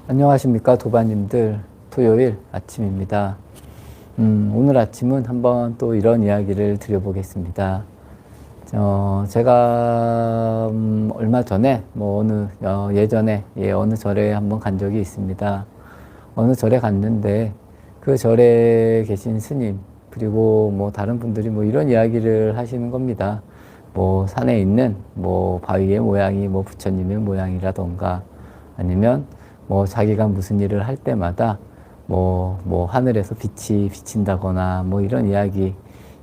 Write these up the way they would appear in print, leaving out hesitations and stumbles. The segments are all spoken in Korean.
안녕하십니까 도반님들. 토요일 아침입니다. 오늘 아침은 한번 또 이런 이야기를 드려보겠습니다. 제가 얼마 전에 예전에 어느 절에 한번 간 적이 있습니다. 어느 절에 갔는데 그 절에 계신 스님 그리고 다른 분들이 이런 이야기를 하시는 겁니다. 산에 있는 바위의 모양이 부처님의 모양이라던가 아니면 자기가 무슨 일을 할 때마다 하늘에서 빛이 비친다거나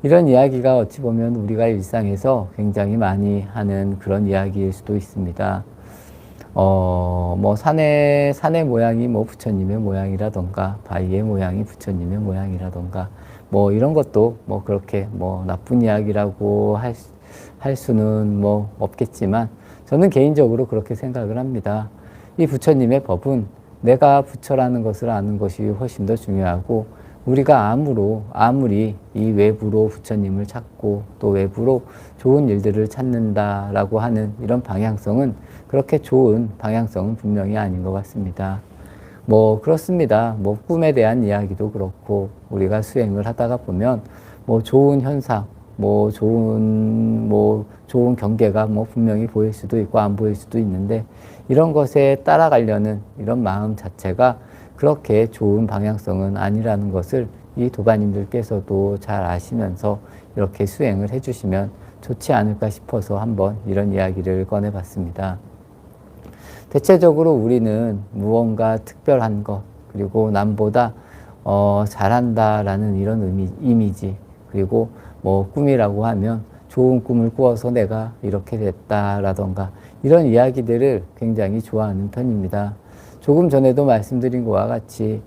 이런 이야기가 어찌 보면 우리가 일상에서 굉장히 많이 하는 그런 이야기일 수도 있습니다. 산의 모양이 부처님의 모양이라던가 바위의 모양이 부처님의 모양이라던가 이런 것도 그렇게 나쁜 이야기라고 할 수는 없겠지만 저는 개인적으로 그렇게 생각을 합니다. 이 부처님의 법은 내가 부처라는 것을 아는 것이 훨씬 더 중요하고 우리가 아무리 이 외부로 부처님을 찾고 또 외부로 좋은 일들을 찾는다라고 하는 이런 방향성은 그렇게 좋은 방향성은 분명히 아닌 것 같습니다. 그렇습니다. 꿈에 대한 이야기도 그렇고 우리가 수행을 하다가 보면 좋은 현상, 좋은 경계가 분명히 보일 수도 있고 안 보일 수도 있는데 이런 것에 따라가려는 이런 마음 자체가 그렇게 좋은 방향성은 아니라는 것을 이 도반님들께서도 잘 아시면서 이렇게 수행을 해주시면 좋지 않을까 싶어서 한번 이런 이야기를 꺼내봤습니다. 대체적으로 우리는 무언가 특별한 것 그리고 남보다 잘한다라는 이런 이미지 그리고 꿈이라고 하면 좋은 꿈을 꾸어서 내가 이렇게 됐다라던가 이런 이야기들을 굉장히 좋아하는 편입니다. 조금 전에도 말씀드린 것과 같이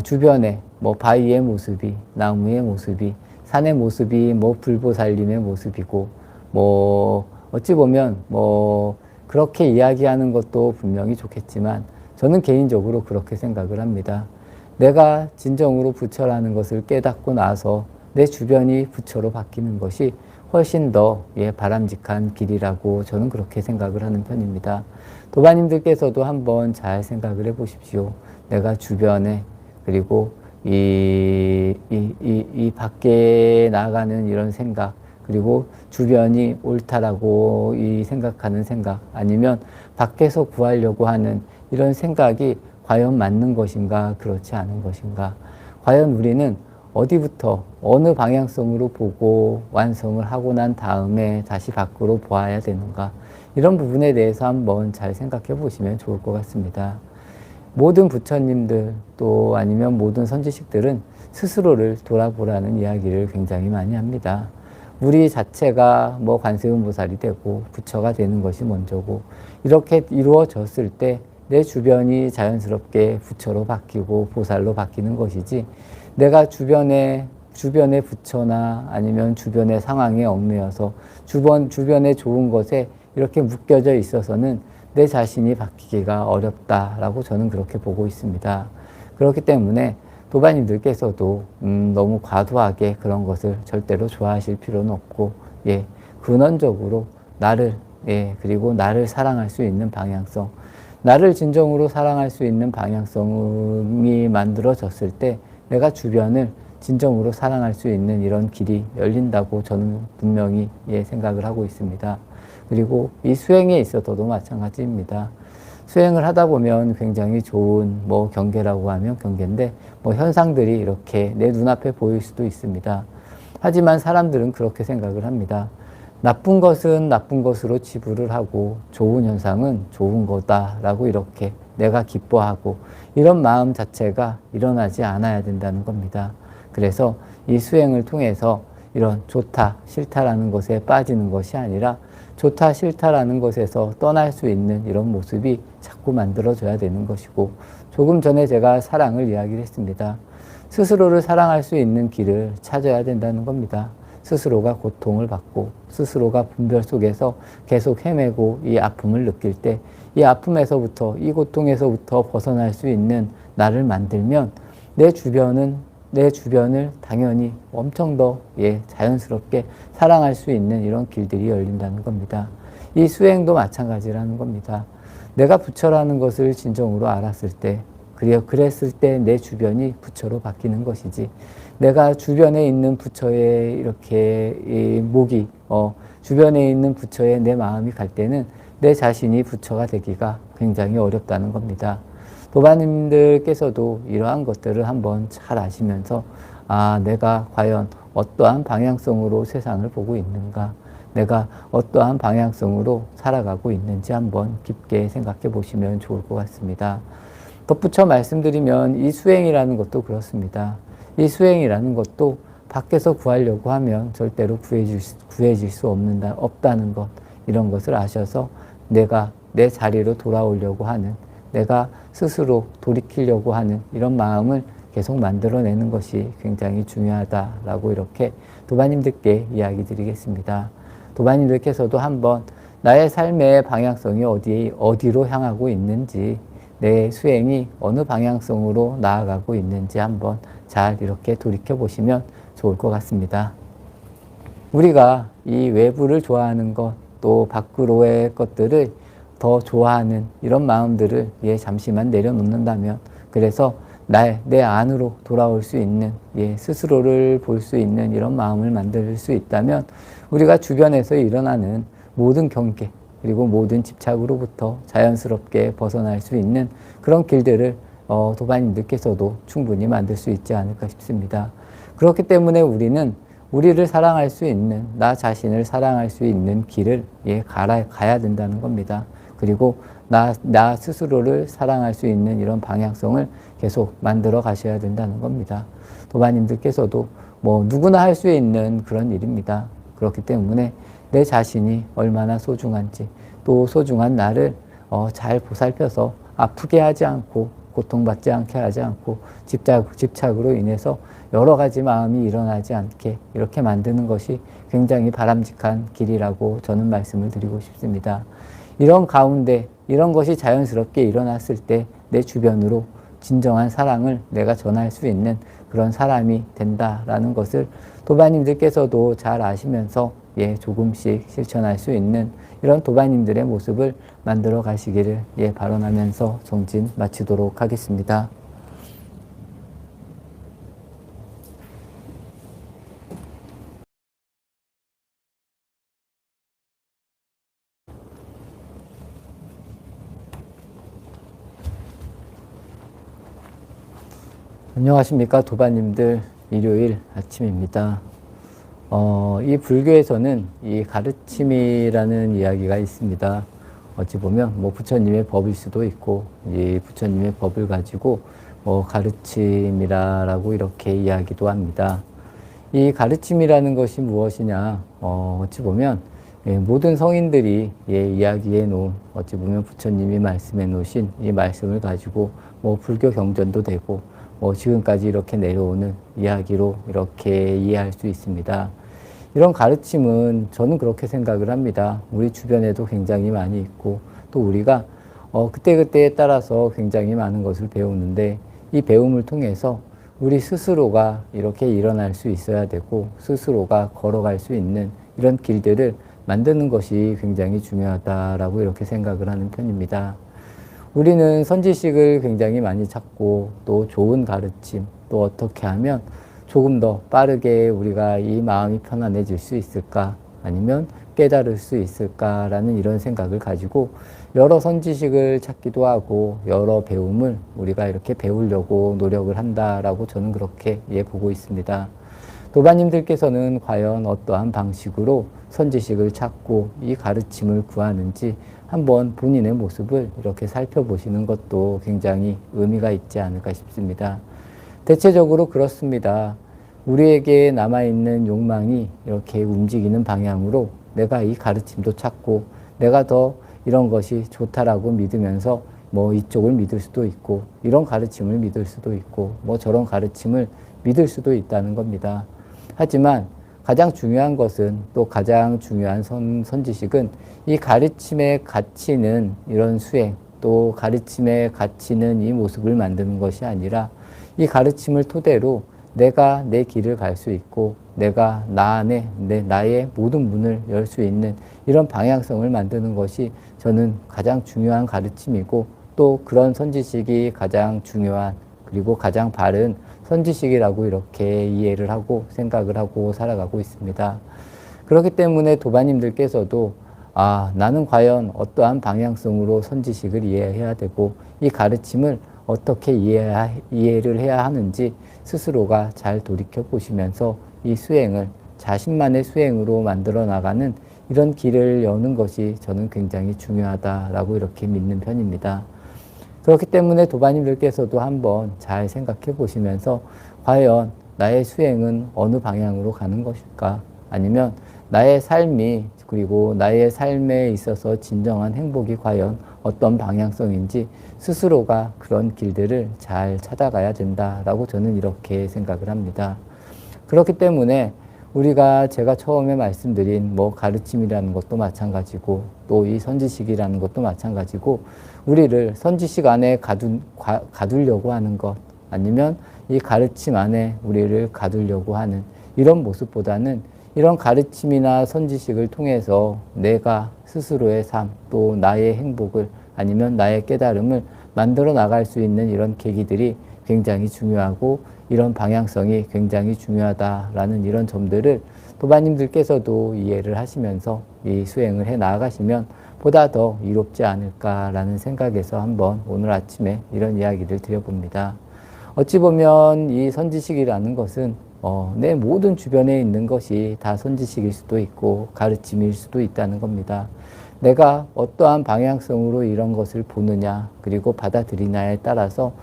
주변에 바위의 모습이, 나무의 모습이, 산의 모습이 불보살님의 모습이고 어찌 보면 그렇게 이야기하는 것도 분명히 좋겠지만 저는 개인적으로 그렇게 생각을 합니다. 내가 진정으로 부처라는 것을 깨닫고 나서 내 주변이 부처로 바뀌는 것이 훨씬 더 바람직한 길이라고 저는 그렇게 생각을 하는 편입니다. 도반님들께서도 한번 잘 생각을 해보십시오. 내가 주변에 그리고 이 밖에 나가는 이런 생각 그리고 주변이 옳다라고 생각하는 생각 아니면 밖에서 구하려고 하는 이런 생각이 과연 맞는 것인가 그렇지 않은 것인가 과연 우리는 어디부터 어느 방향성으로 보고 완성을 하고 난 다음에 다시 밖으로 보아야 되는가 이런 부분에 대해서 한번 잘 생각해 보시면 좋을 것 같습니다. 모든 부처님들 또 아니면 모든 선지식들은 스스로를 돌아보라는 이야기를 굉장히 많이 합니다. 우리 자체가 관세음보살이 되고 부처가 되는 것이 먼저고 이렇게 이루어졌을 때 내 주변이 자연스럽게 부처로 바뀌고 보살로 바뀌는 것이지 내가 주변의 부처나 아니면 주변의 상황에 얽매여서 주변의 좋은 것에 이렇게 묶여져 있어서는 내 자신이 바뀌기가 어렵다라고 저는 그렇게 보고 있습니다. 그렇기 때문에 도반님들께서도 너무 과도하게 그런 것을 절대로 좋아하실 필요는 없고 근원적으로 나를 그리고 나를 사랑할 수 있는 방향성 나를 진정으로 사랑할 수 있는 방향성이 만들어졌을 때 내가 주변을 진정으로 사랑할 수 있는 이런 길이 열린다고 저는 분명히 생각을 하고 있습니다. 그리고 이 수행에 있어서도 마찬가지입니다. 수행을 하다 보면 굉장히 좋은 경계라고 하면 경계인데 현상들이 이렇게 내 눈앞에 보일 수도 있습니다. 하지만 사람들은 그렇게 생각을 합니다. 나쁜 것은 나쁜 것으로 치부를 하고 좋은 현상은 좋은 거다라고 이렇게 내가 기뻐하고 이런 마음 자체가 일어나지 않아야 된다는 겁니다. 그래서 이 수행을 통해서 이런 좋다, 싫다라는 것에 빠지는 것이 아니라 좋다, 싫다라는 것에서 떠날 수 있는 이런 모습이 자꾸 만들어져야 되는 것이고 조금 전에 제가 사랑을 이야기를 했습니다. 스스로를 사랑할 수 있는 길을 찾아야 된다는 겁니다. 스스로가 고통을 받고 스스로가 분별 속에서 계속 헤매고 이 아픔을 느낄 때 이 아픔에서부터 이 고통에서부터 벗어날 수 있는 나를 만들면 내 주변을 당연히 엄청 더 자연스럽게 사랑할 수 있는 이런 길들이 열린다는 겁니다. 이 수행도 마찬가지라는 겁니다. 내가 부처라는 것을 진정으로 알았을 때, 그랬을 때 내 주변이 부처로 바뀌는 것이지, 내가 주변에 있는 부처의 이렇게 이 목이, 주변에 있는 부처에 내 마음이 갈 때는 내 자신이 부처가 되기가 굉장히 어렵다는 겁니다. 도반님들께서도 이러한 것들을 한번 잘 아시면서, 내가 과연 어떠한 방향성으로 세상을 보고 있는가, 내가 어떠한 방향성으로 살아가고 있는지 한번 깊게 생각해 보시면 좋을 것 같습니다. 덧붙여 말씀드리면 이 수행이라는 것도 그렇습니다. 이 수행이라는 것도 밖에서 구하려고 하면 절대로 구해질 수 없다는 것, 이런 것을 아셔서 내가 내 자리로 돌아오려고 하는, 내가 스스로 돌이키려고 하는 이런 마음을 계속 만들어내는 것이 굉장히 중요하다라고 이렇게 도반님들께 이야기 드리겠습니다. 도반님들께서도 한번 나의 삶의 방향성이 어디로 향하고 있는지, 내 수행이 어느 방향성으로 나아가고 있는지 한번 잘 이렇게 돌이켜 보시면 좋을 것 같습니다. 우리가 이 외부를 좋아하는 것, 또 밖으로의 것들을 더 좋아하는 이런 마음들을 잠시만 내려놓는다면, 그래서 내 안으로 돌아올 수 있는, 스스로를 볼 수 있는 이런 마음을 만들 수 있다면, 우리가 주변에서 일어나는 모든 경계, 그리고 모든 집착으로부터 자연스럽게 벗어날 수 있는 그런 길들을 도반님들께서도 충분히 만들 수 있지 않을까 싶습니다. 그렇기 때문에 우리는 우리를 사랑할 수 있는, 나 자신을 사랑할 수 있는 길을 가야 된다는 겁니다. 그리고 나 스스로를 사랑할 수 있는 이런 방향성을 계속 만들어 가셔야 된다는 겁니다. 도반님들께서도 누구나 할 수 있는 그런 일입니다. 그렇기 때문에 내 자신이 얼마나 소중한지, 또 소중한 나를 잘 보살펴서 아프게 하지 않고, 고통받지 않게 하지 않고, 집착으로 인해서 여러 가지 마음이 일어나지 않게 이렇게 만드는 것이 굉장히 바람직한 길이라고 저는 말씀을 드리고 싶습니다. 이런 가운데 이런 것이 자연스럽게 일어났을 때 내 주변으로 진정한 사랑을 내가 전할 수 있는 그런 사람이 된다라는 것을 도반님들께서도 잘 아시면서 조금씩 실천할 수 있는 이런 도반님들의 모습을 만들어 가시기를 발언하면서 정진 마치도록 하겠습니다. 안녕하십니까, 도반님들. 일요일 아침입니다. 이 불교에서는 이 가르침이라는 이야기가 있습니다. 어찌 보면 부처님의 법일 수도 있고, 이 부처님의 법을 가지고 가르침이라고 이렇게 이야기도 합니다. 이 가르침이라는 것이 무엇이냐? 어찌 보면 모든 성인들이 이야기해 놓은, 어찌 보면 부처님이 말씀해 놓으신 이 말씀을 가지고 불교 경전도 되고, 지금까지 이렇게 내려오는 이야기로 이렇게 이해할 수 있습니다. 이런 가르침은 저는 그렇게 생각을 합니다. 우리 주변에도 굉장히 많이 있고, 또 우리가 그때그때에 따라서 굉장히 많은 것을 배우는데, 이 배움을 통해서 우리 스스로가 이렇게 일어날 수 있어야 되고, 스스로가 걸어갈 수 있는 이런 길들을 만드는 것이 굉장히 중요하다라고 이렇게 생각을 하는 편입니다. 우리는 선지식을 굉장히 많이 찾고, 또 좋은 가르침, 또 어떻게 하면 조금 더 빠르게 우리가 이 마음이 편안해질 수 있을까, 아니면 깨달을 수 있을까라는 이런 생각을 가지고 여러 선지식을 찾기도 하고, 여러 배움을 우리가 이렇게 배우려고 노력을 한다라고 저는 그렇게 보고 있습니다. 도반님들께서는 과연 어떠한 방식으로 선지식을 찾고 이 가르침을 구하는지 한번 본인의 모습을 이렇게 살펴보시는 것도 굉장히 의미가 있지 않을까 싶습니다. 대체적으로 그렇습니다. 우리에게 남아있는 욕망이 이렇게 움직이는 방향으로 내가 이 가르침도 찾고, 내가 더 이런 것이 좋다라고 믿으면서 이쪽을 믿을 수도 있고, 이런 가르침을 믿을 수도 있고, 저런 가르침을 믿을 수도 있다는 겁니다. 하지만 가장 중요한 것은, 또 가장 중요한 선지식은 이 가르침의 가치는 이런 수행, 또 가르침의 가치는 이 모습을 만드는 것이 아니라, 이 가르침을 토대로 내가 내 길을 갈 수 있고, 내가 나 안에 나의 모든 문을 열 수 있는 이런 방향성을 만드는 것이 저는 가장 중요한 가르침이고, 또 그런 선지식이 가장 중요한 그리고 가장 바른 선지식이라고 이렇게 이해를 하고 생각을 하고 살아가고 있습니다. 그렇기 때문에 도반님들께서도 나는 과연 어떠한 방향성으로 선지식을 이해해야 되고 이 가르침을 어떻게 이해를 해야 하는지 스스로가 잘 돌이켜 보시면서 이 수행을 자신만의 수행으로 만들어 나가는 이런 길을 여는 것이 저는 굉장히 중요하다라고 이렇게 믿는 편입니다. 그렇기 때문에 도반님들께서도 한번 잘 생각해 보시면서 과연 나의 수행은 어느 방향으로 가는 것일까? 아니면 나의 삶이 그리고 나의 삶에 있어서 진정한 행복이 과연 어떤 방향성인지 스스로가 그런 길들을 잘 찾아가야 된다라고 저는 이렇게 생각을 합니다. 그렇기 때문에 우리가 제가 처음에 말씀드린 가르침이라는 것도 마찬가지고 또 이 선지식이라는 것도 마찬가지고 우리를 선지식 안에 가두려고 하는 것 아니면 이 가르침 안에 우리를 가두려고 하는 이런 모습보다는 이런 가르침이나 선지식을 통해서 내가 스스로의 삶 또 나의 행복을 아니면 나의 깨달음을 만들어 나갈 수 있는 이런 계기들이 굉장히 중요하고 이런 방향성이 굉장히 중요하다라는 이런 점들을 도반님들께서도 이해를 하시면서 이 수행을 해 나아가시면 보다 더 이롭지 않을까라는 생각에서 한번 오늘 아침에 이런 이야기를 드려봅니다. 어찌 보면 이 선지식이라는 것은 내 모든 주변에 있는 것이 다 선지식일 수도 있고 가르침일 수도 있다는 겁니다. 내가 어떠한 방향성으로 이런 것을 보느냐 그리고 받아들이냐에 따라서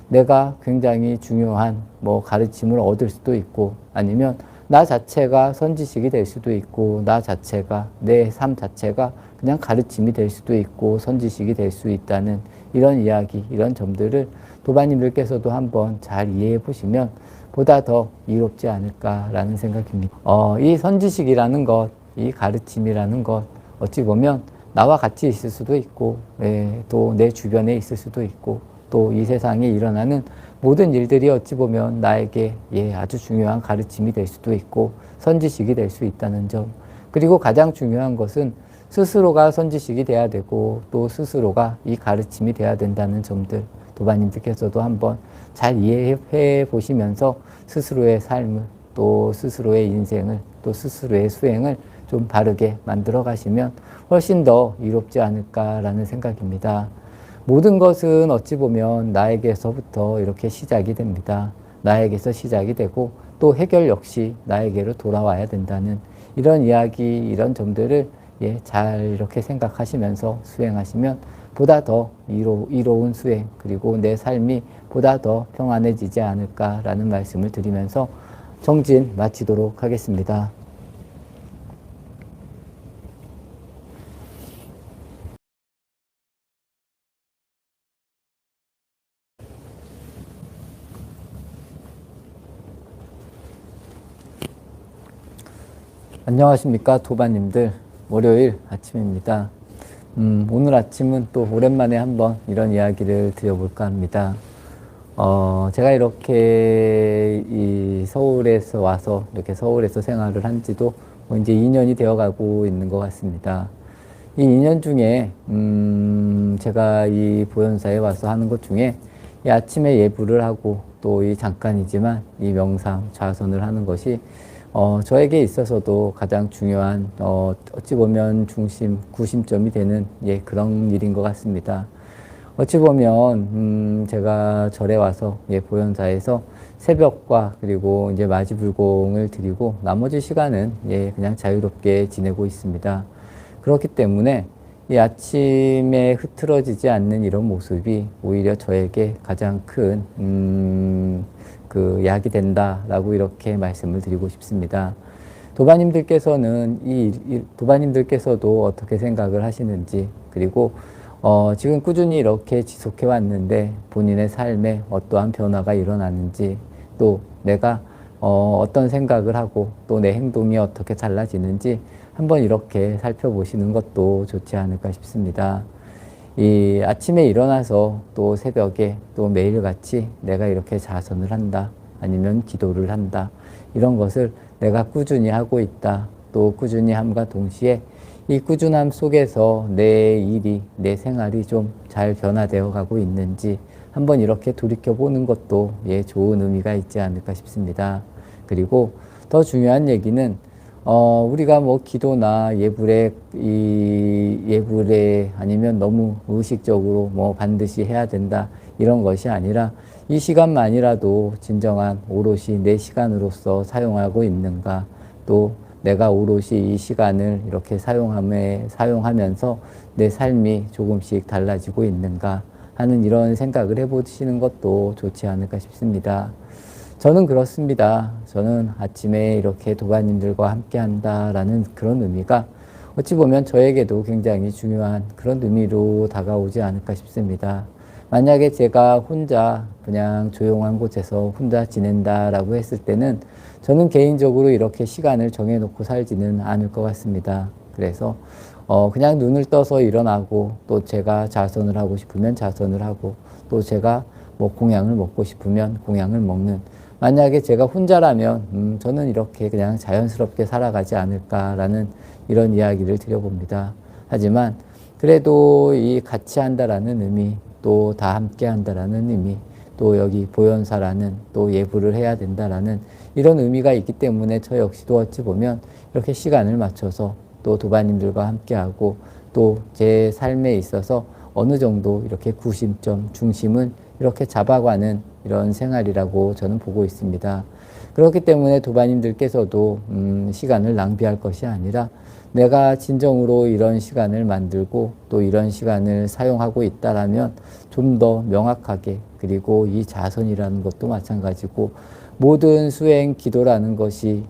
내가 굉장히 중요한 가르침을 얻을 수도 있고 아니면 나 자체가 선지식이 될 수도 있고 나 자체가 내 삶 자체가 그냥 가르침이 될 수도 있고 선지식이 될 수 있다는 이런 이야기 이런 점들을 도반님들께서도 한번 잘 이해해 보시면 보다 더 이롭지 않을까라는 생각입니다. 이 선지식이라는 것, 이 가르침이라는 것 어찌 보면 나와 같이 있을 수도 있고 또 내 주변에 있을 수도 있고 또 이 세상에 일어나는 모든 일들이 어찌 보면 나에게 아주 중요한 가르침이 될 수도 있고 선지식이 될 수 있다는 점. 그리고 가장 중요한 것은 스스로가 선지식이 돼야 되고 또 스스로가 이 가르침이 돼야 된다는 점들 도반님들께서도 한번 잘 이해해 보시면서 스스로의 삶을 또 스스로의 인생을 또 스스로의 수행을 좀 바르게 만들어 가시면 훨씬 더 이롭지 않을까라는 생각입니다. 모든 것은 어찌 보면 나에게서부터 이렇게 시작이 됩니다. 나에게서 시작이 되고 또 해결 역시 나에게로 돌아와야 된다는 이런 이야기, 이런 점들을 잘 이렇게 생각하시면서 수행하시면 보다 더 이로운 수행 그리고 내 삶이 보다 더 평안해지지 않을까라는 말씀을 드리면서 정진 마치도록 하겠습니다. 안녕하십니까 도반님들, 월요일 아침입니다. 오늘 아침은 또 오랜만에 한번 이런 이야기를 드려볼까 합니다. 제가 이렇게 이 서울에서 와서 이렇게 서울에서 생활을 한 지도 이제 2년이 되어 가고 있는 것 같습니다. 이 2년 중에 제가 이 보현사에 와서 하는 것 중에 이 아침에 예불을 하고 또 이 잠깐이지만 이 명상 좌선을 하는 것이 저에게 있어서도 가장 중요한 어찌 보면 구심점이 되는 그런 일인 것 같습니다. 어찌 보면 제가 절에 와서 보현사에서 새벽과 그리고 이제 마지불공을 드리고 나머지 시간은 그냥 자유롭게 지내고 있습니다. 그렇기 때문에 이 아침에 흐트러지지 않는 이런 모습이 오히려 저에게 가장 큰 그 약이 된다라고 이렇게 말씀을 드리고 싶습니다. 도반님들께서는 도반님들께서도 어떻게 생각을 하시는지 그리고 지금 꾸준히 이렇게 지속해 왔는데 본인의 삶에 어떠한 변화가 일어나는지 또 내가 어떤 생각을 하고 또 내 행동이 어떻게 달라지는지 한번 이렇게 살펴보시는 것도 좋지 않을까 싶습니다. 이 아침에 일어나서 또 새벽에 또 매일같이 내가 이렇게 자선을 한다 아니면 기도를 한다 이런 것을 내가 꾸준히 하고 있다. 또 꾸준히 함과 동시에 이 꾸준함 속에서 내 일이, 내 생활이 좀 잘 변화되어 가고 있는지 한번 이렇게 돌이켜 보는 것도 예, 좋은 의미가 있지 않을까 싶습니다. 그리고 더 중요한 얘기는 우리가 뭐 기도나 예불에 아니면 너무 의식적으로 뭐 반드시 해야 된다 이런 것이 아니라 이 시간만이라도 진정한 오롯이 내 시간으로서 사용하고 있는가, 또 내가 오롯이 이 시간을 이렇게 사용하면서 내 삶이 조금씩 달라지고 있는가 하는 이런 생각을 해보시는 것도 좋지 않을까 싶습니다. 저는 그렇습니다. 저는 아침에 이렇게 도반님들과 함께 한다라는 그런 의미가 어찌 보면 저에게도 굉장히 중요한 그런 의미로 다가오지 않을까 싶습니다. 만약에 제가 혼자 그냥 조용한 곳에서 혼자 지낸다라고 했을 때는 저는 개인적으로 이렇게 시간을 정해놓고 살지는 않을 것 같습니다. 그래서 그냥 눈을 떠서 일어나고, 또 제가 자선을 하고 싶으면 자선을 하고, 또 제가 뭐 공양을 먹고 싶으면 공양을 먹는, 만약에 제가 혼자라면 저는 이렇게 그냥 자연스럽게 살아가지 않을까라는 이런 이야기를 드려봅니다. 하지만 그래도 이 같이 한다라는 의미, 또 다 함께 한다라는 의미, 또 여기 보현사라는 또 예불을 해야 된다라는 이런 의미가 있기 때문에 저 역시도 어찌 보면 이렇게 시간을 맞춰서 또 도반님들과 함께하고, 또 제 삶에 있어서 어느 정도 이렇게 구심점, 중심은 이렇게 잡아가는 이런 생활이라고 저는 보고 있습니다. 그렇기 때문에 도반님들께서도 시간을 낭비할 것이 아니라 내가 진정으로 이런 시간을 만들고 또 이런 시간을 사용하고 있다라면 좀 더 명확하게, 그리고 이 자선이라는 것도 마찬가지고 모든 수행 기도라는 것이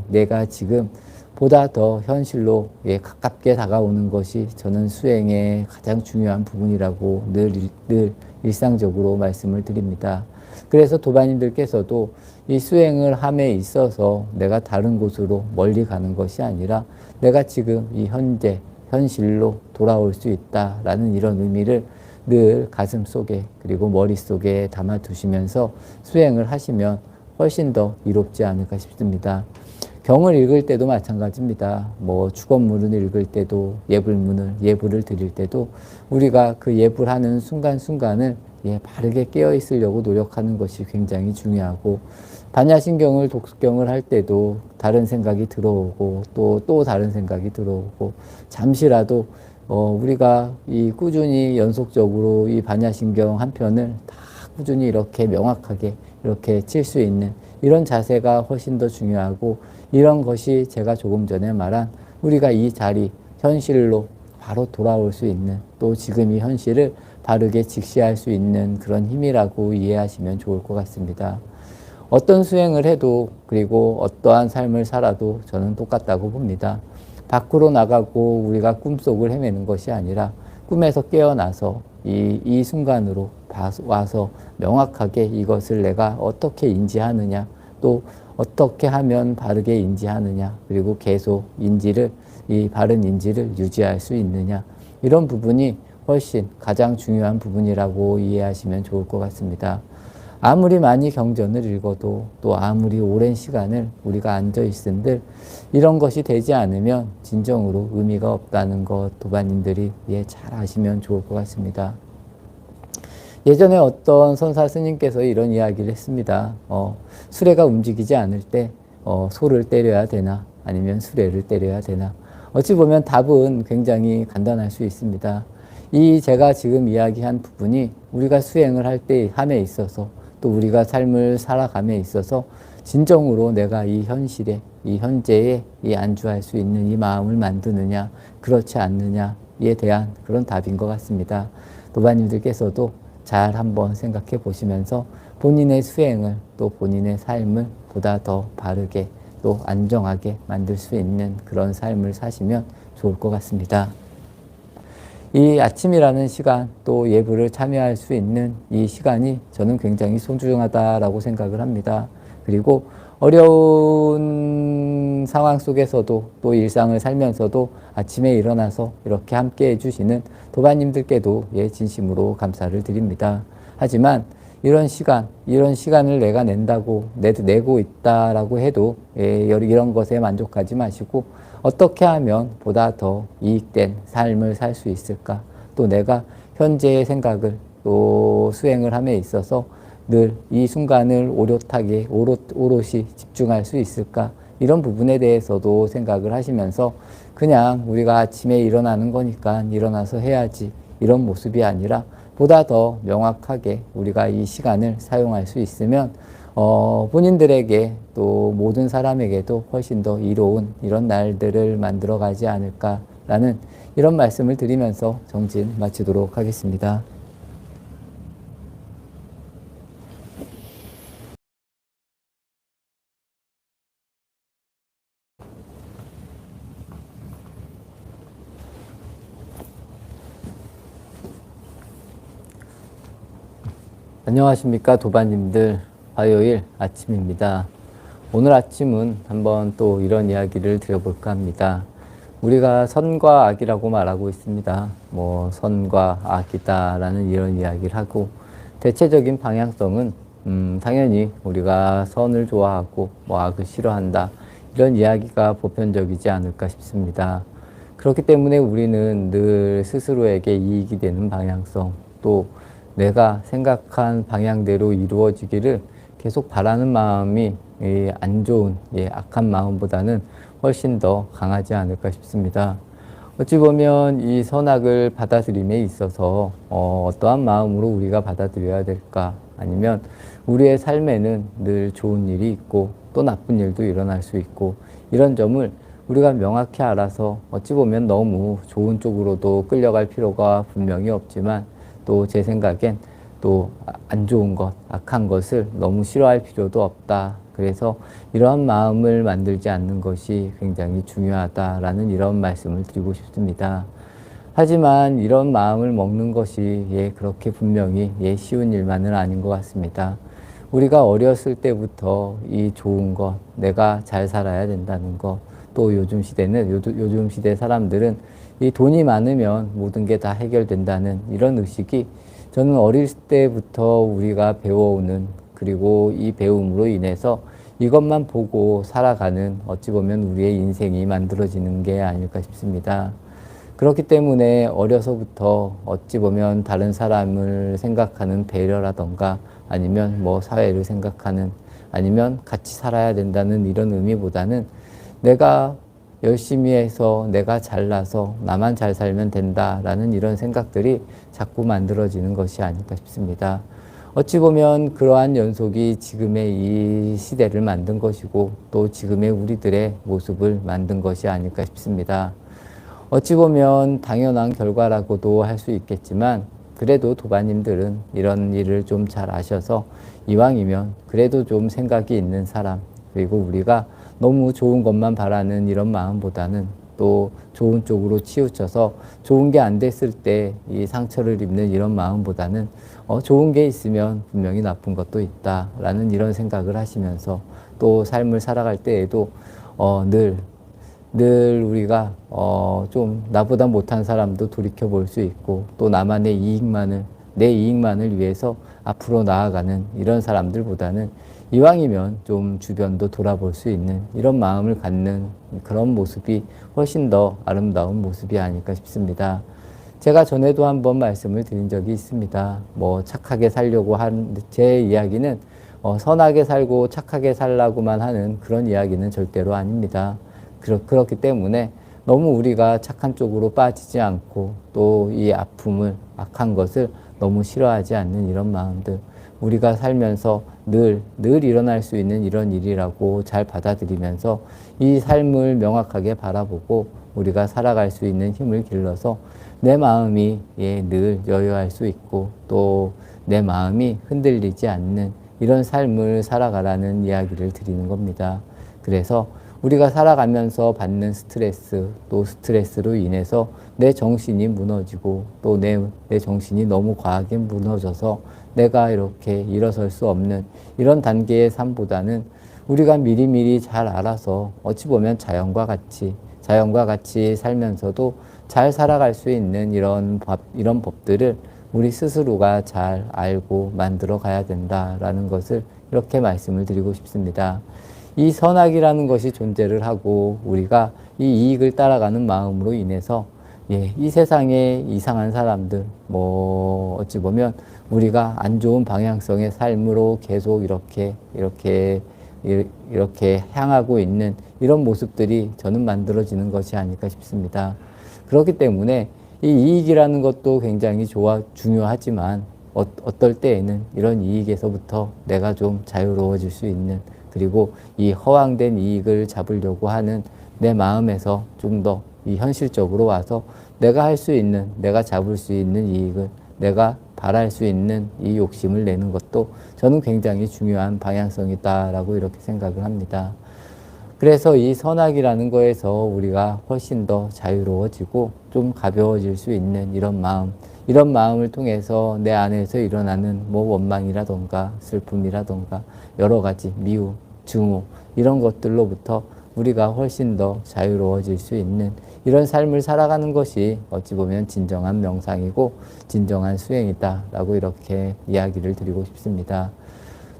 내가 지금 보다 더 현실로 가깝게 다가오는 것이 저는 수행의 가장 중요한 부분이라고 늘 일상적으로 말씀을 드립니다. 그래서 도반님들께서도 이 수행을 함에 있어서 내가 다른 곳으로 멀리 가는 것이 아니라 내가 지금 이 현재, 현실로 돌아올 수 있다라는 이런 의미를 늘 가슴 속에 그리고 머릿속에 담아 두시면서 수행을 하시면 훨씬 더 이롭지 않을까 싶습니다. 경을 읽을 때도 마찬가지입니다. 뭐 축원문을 읽을 때도, 예불을 드릴 때도 우리가 그 예불하는 순간순간을 바르게 깨어 있으려고 노력하는 것이 굉장히 중요하고, 반야신경을 독경을 할 때도 다른 생각이 들어오고 또 다른 생각이 들어오고, 잠시라도 우리가 이 꾸준히 연속적으로 이 반야신경 한 편을 다 꾸준히 이렇게 명확하게 이렇게 칠 수 있는 이런 자세가 훨씬 더 중요하고, 이런 것이 제가 조금 전에 말한 우리가 이 자리, 현실로 바로 돌아올 수 있는, 또 지금 이 현실을 바르게 직시할 수 있는 그런 힘이라고 이해하시면 좋을 것 같습니다. 어떤 수행을 해도, 그리고 어떠한 삶을 살아도 저는 똑같다고 봅니다. 밖으로 나가고 우리가 꿈속을 헤매는 것이 아니라 꿈에서 깨어나서 이 순간으로 와서 명확하게 이것을 내가 어떻게 인지하느냐, 또 어떻게 하면 바르게 인지하느냐, 그리고 계속 이 바른 인지를 유지할 수 있느냐, 이런 부분이 훨씬 가장 중요한 부분이라고 이해하시면 좋을 것 같습니다. 아무리 많이 경전을 읽어도, 또 아무리 오랜 시간을 우리가 앉아 있은들 이런 것이 되지 않으면 진정으로 의미가 없다는 것, 도반님들이 잘 아시면 좋을 것 같습니다. 예전에 어떤 선사 스님께서 이런 이야기를 했습니다. 수레가 움직이지 않을 때 소를 때려야 되나, 아니면 수레를 때려야 되나. 어찌 보면 답은 굉장히 간단할 수 있습니다. 이 제가 지금 이야기한 부분이 우리가 수행을 할 때 함에 있어서, 또 우리가 삶을 살아감에 있어서 진정으로 내가 이 현실에, 이 현재에 안주할 수 있는 이 마음을 만드느냐, 그렇지 않느냐에 대한 그런 답인 것 같습니다. 도반님들께서도 잘 한번 생각해 보시면서 본인의 수행을, 또 본인의 삶을 보다 더 바르게, 또 안정하게 만들 수 있는 그런 삶을 사시면 좋을 것 같습니다. 이 아침이라는 시간, 또 예불을 참여할 수 있는 이 시간이 저는 굉장히 소중하다라고 생각을 합니다. 그리고 어려운 상황 속에서도, 또 일상을 살면서도 아침에 일어나서 이렇게 함께 해주시는 도반님들께도 진심으로 감사를 드립니다. 하지만 이런 시간을 내가 내고 있다라고 해도 이런 것에 만족하지 마시고 어떻게 하면 보다 더 이익된 삶을 살 수 있을까? 또 내가 현재의 생각을 또 수행을 함에 있어서 늘 이 순간을 오롯이 집중할 수 있을까? 이런 부분에 대해서도 생각을 하시면서 그냥 우리가 아침에 일어나는 거니까 일어나서 해야지 이런 모습이 아니라 보다 더 명확하게 우리가 이 시간을 사용할 수 있으면 본인들에게 또 모든 사람에게도 훨씬 더 이로운 이런 날들을 만들어 가지 않을까라는 이런 말씀을 드리면서 정진 마치도록 하겠습니다. 안녕하십니까 도반님들, 화요일 아침입니다. 오늘 아침은 한번 또 이런 이야기를 드려볼까 합니다. 우리가 선과 악이라고 말하고 있습니다. 뭐 선과 악이다라는 이런 이야기를 하고, 대체적인 방향성은 당연히 우리가 선을 좋아하고 뭐 악을 싫어한다, 이런 이야기가 보편적이지 않을까 싶습니다. 그렇기 때문에 우리는 늘 스스로에게 이익이 되는 방향성, 또 내가 생각한 방향대로 이루어지기를 계속 바라는 마음이 안 좋은 악한 마음보다는 훨씬 더 강하지 않을까 싶습니다. 어찌 보면 이 선악을 받아들임에 있어서 어떠한 마음으로 우리가 받아들여야 될까? 아니면 우리의 삶에는 늘 좋은 일이 있고 또 나쁜 일도 일어날 수 있고, 이런 점을 우리가 명확히 알아서 어찌 보면 너무 좋은 쪽으로도 끌려갈 필요가 분명히 없지만, 또 제 생각엔 또 안 좋은 것, 악한 것을 너무 싫어할 필요도 없다. 그래서 이러한 마음을 만들지 않는 것이 굉장히 중요하다라는 이런 말씀을 드리고 싶습니다. 하지만 이런 마음을 먹는 것이 그렇게 분명히 쉬운 일만은 아닌 것 같습니다. 우리가 어렸을 때부터 이 좋은 것, 내가 잘 살아야 된다는 것, 또 요즘 시대 사람들은 이 돈이 많으면 모든 게 다 해결된다는 이런 의식이, 저는 어릴 때부터 우리가 배워오는, 그리고 이 배움으로 인해서 이것만 보고 살아가는, 어찌 보면 우리의 인생이 만들어지는 게 아닐까 싶습니다. 그렇기 때문에 어려서부터 어찌 보면 다른 사람을 생각하는 배려라던가, 아니면 뭐 사회를 생각하는, 아니면 같이 살아야 된다는 이런 의미보다는 내가 열심히 해서 내가 잘나서 나만 잘 살면 된다라는 이런 생각들이 자꾸 만들어지는 것이 아닐까 싶습니다. 어찌 보면 그러한 연속이 지금의 이 시대를 만든 것이고, 또 지금의 우리들의 모습을 만든 것이 아닐까 싶습니다. 어찌 보면 당연한 결과라고도 할 수 있겠지만, 그래도 도반님들은 이런 일을 좀 잘 아셔서 이왕이면 그래도 좀 생각이 있는 사람, 그리고 우리가 너무 좋은 것만 바라는 이런 마음보다는 또 좋은 쪽으로 치우쳐서 좋은 게 안 됐을 때 이 상처를 입는 이런 마음보다는 좋은 게 있으면 분명히 나쁜 것도 있다라는 이런 생각을 하시면서, 또 삶을 살아갈 때에도 늘 우리가 좀 나보다 못한 사람도 돌이켜 볼 수 있고, 또 나만의 내 이익만을 위해서 앞으로 나아가는 이런 사람들보다는 이왕이면 좀 주변도 돌아볼 수 있는 이런 마음을 갖는 그런 모습이 훨씬 더 아름다운 모습이 아닐까 싶습니다. 제가 전에도 한번 말씀을 드린 적이 있습니다. 뭐 착하게 살려고 한 제 이야기는 선하게 살고 착하게 살라고만 하는 그런 이야기는 절대로 아닙니다. 그렇기 때문에 너무 우리가 착한 쪽으로 빠지지 않고, 또 이 악한 것을 너무 싫어하지 않는 이런 마음들, 우리가 살면서 늘 일어날 수 있는 이런 일이라고 잘 받아들이면서 이 삶을 명확하게 바라보고 우리가 살아갈 수 있는 힘을 길러서 내 마음이 늘 여유할 수 있고, 또 내 마음이 흔들리지 않는 이런 삶을 살아가라는 이야기를 드리는 겁니다. 그래서 우리가 살아가면서 받는 스트레스, 또 스트레스로 인해서 내 정신이 무너지고, 또 내 정신이 너무 과하게 무너져서 내가 이렇게 일어설 수 없는 이런 단계의 삶보다는 우리가 미리미리 잘 알아서 어찌 보면 자연과 같이 살면서도 잘 살아갈 수 있는 이런 법들을 우리 스스로가 잘 알고 만들어 가야 된다라는 것을 이렇게 말씀을 드리고 싶습니다. 이 선악이라는 것이 존재를 하고 우리가 이 이익을 따라가는 마음으로 인해서 이 세상에 이상한 사람들, 어찌 보면 우리가 안 좋은 방향성의 삶으로 계속 이렇게 향하고 있는 이런 모습들이 저는 만들어지는 것이 아닐까 싶습니다. 그렇기 때문에 이 이익이라는 것도 굉장히 중요하지만 어떨 때에는 이런 이익에서부터 내가 좀 자유로워질 수 있는, 그리고 이 허황된 이익을 잡으려고 하는 내 마음에서 좀 더 이 현실적으로 와서 내가 할 수 있는, 내가 잡을 수 있는 이익을, 내가 바랄 수 있는 이 욕심을 내는 것도 저는 굉장히 중요한 방향성이다라고 이렇게 생각을 합니다. 그래서 이 선악이라는 거에서 우리가 훨씬 더 자유로워지고 좀 가벼워질 수 있는 이런 마음을 통해서 내 안에서 일어나는 원망이라던가 슬픔이라던가 여러 가지 미움, 증오 이런 것들로부터 우리가 훨씬 더 자유로워질 수 있는 이런 삶을 살아가는 것이 어찌 보면 진정한 명상이고 진정한 수행이다라고 이렇게 이야기를 드리고 싶습니다.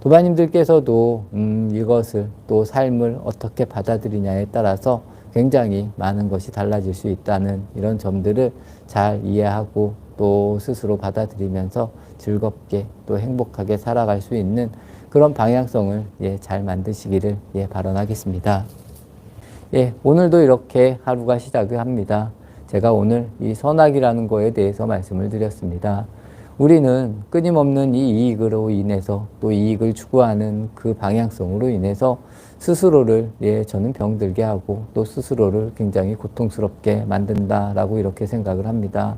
도반님들께서도 이것을 또 삶을 어떻게 받아들이냐에 따라서 굉장히 많은 것이 달라질 수 있다는 이런 점들을 잘 이해하고 또 스스로 받아들이면서 즐겁게 또 행복하게 살아갈 수 있는 그런 방향성을 잘 만드시기를 발언하겠습니다. 오늘도 이렇게 하루가 시작을 합니다. 제가 오늘 이 선악이라는 거에 대해서 말씀을 드렸습니다. 우리는 끊임없는 이 이익으로 인해서 또 이익을 추구하는 그 방향성으로 인해서 스스로를 저는 병들게 하고 또 스스로를 굉장히 고통스럽게 만든다라고 이렇게 생각을 합니다.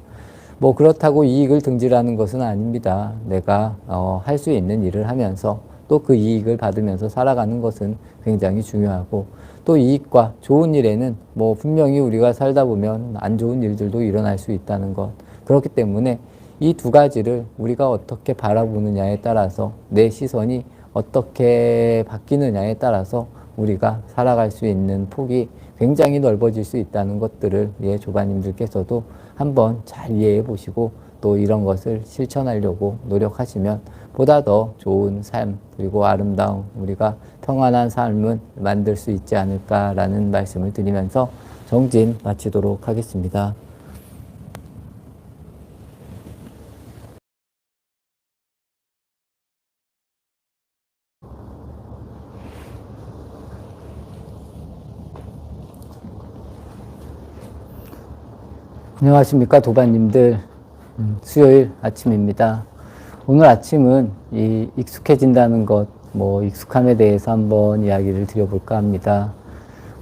그렇다고 이익을 등지라는 것은 아닙니다. 내가 할 수 있는 일을 하면서 또 그 이익을 받으면서 살아가는 것은 굉장히 중요하고, 또 이익과 좋은 일에는 분명히 우리가 살다 보면 안 좋은 일들도 일어날 수 있다는 것. 그렇기 때문에 이 두 가지를 우리가 어떻게 바라보느냐에 따라서, 내 시선이 어떻게 바뀌느냐에 따라서 우리가 살아갈 수 있는 폭이 굉장히 넓어질 수 있다는 것들을 조바님들께서도 한번 잘 이해해 보시고 또 이런 것을 실천하려고 노력하시면 보다 더 좋은 삶, 그리고 아름다운 우리가 평안한 삶을 만들 수 있지 않을까라는 말씀을 드리면서 정진 마치도록 하겠습니다. 안녕하십니까 도반님들. 수요일 아침입니다. 오늘 아침은 이 익숙해진다는 것, 익숙함에 대해서 한번 이야기를 드려볼까 합니다.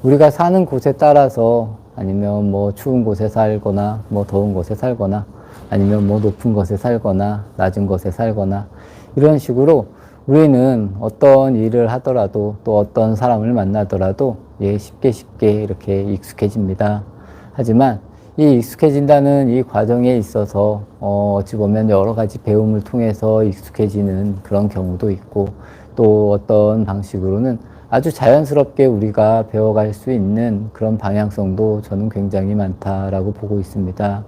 우리가 사는 곳에 따라서 아니면 추운 곳에 살거나 더운 곳에 살거나 아니면 높은 곳에 살거나 낮은 곳에 살거나 이런 식으로 우리는 어떤 일을 하더라도 또 어떤 사람을 만나더라도 쉽게 이렇게 익숙해집니다. 하지만 이 익숙해진다는 이 과정에 있어서 어찌 보면 여러 가지 배움을 통해서 익숙해지는 그런 경우도 있고, 또 어떤 방식으로는 아주 자연스럽게 우리가 배워갈 수 있는 그런 방향성도 저는 굉장히 많다라고 보고 있습니다.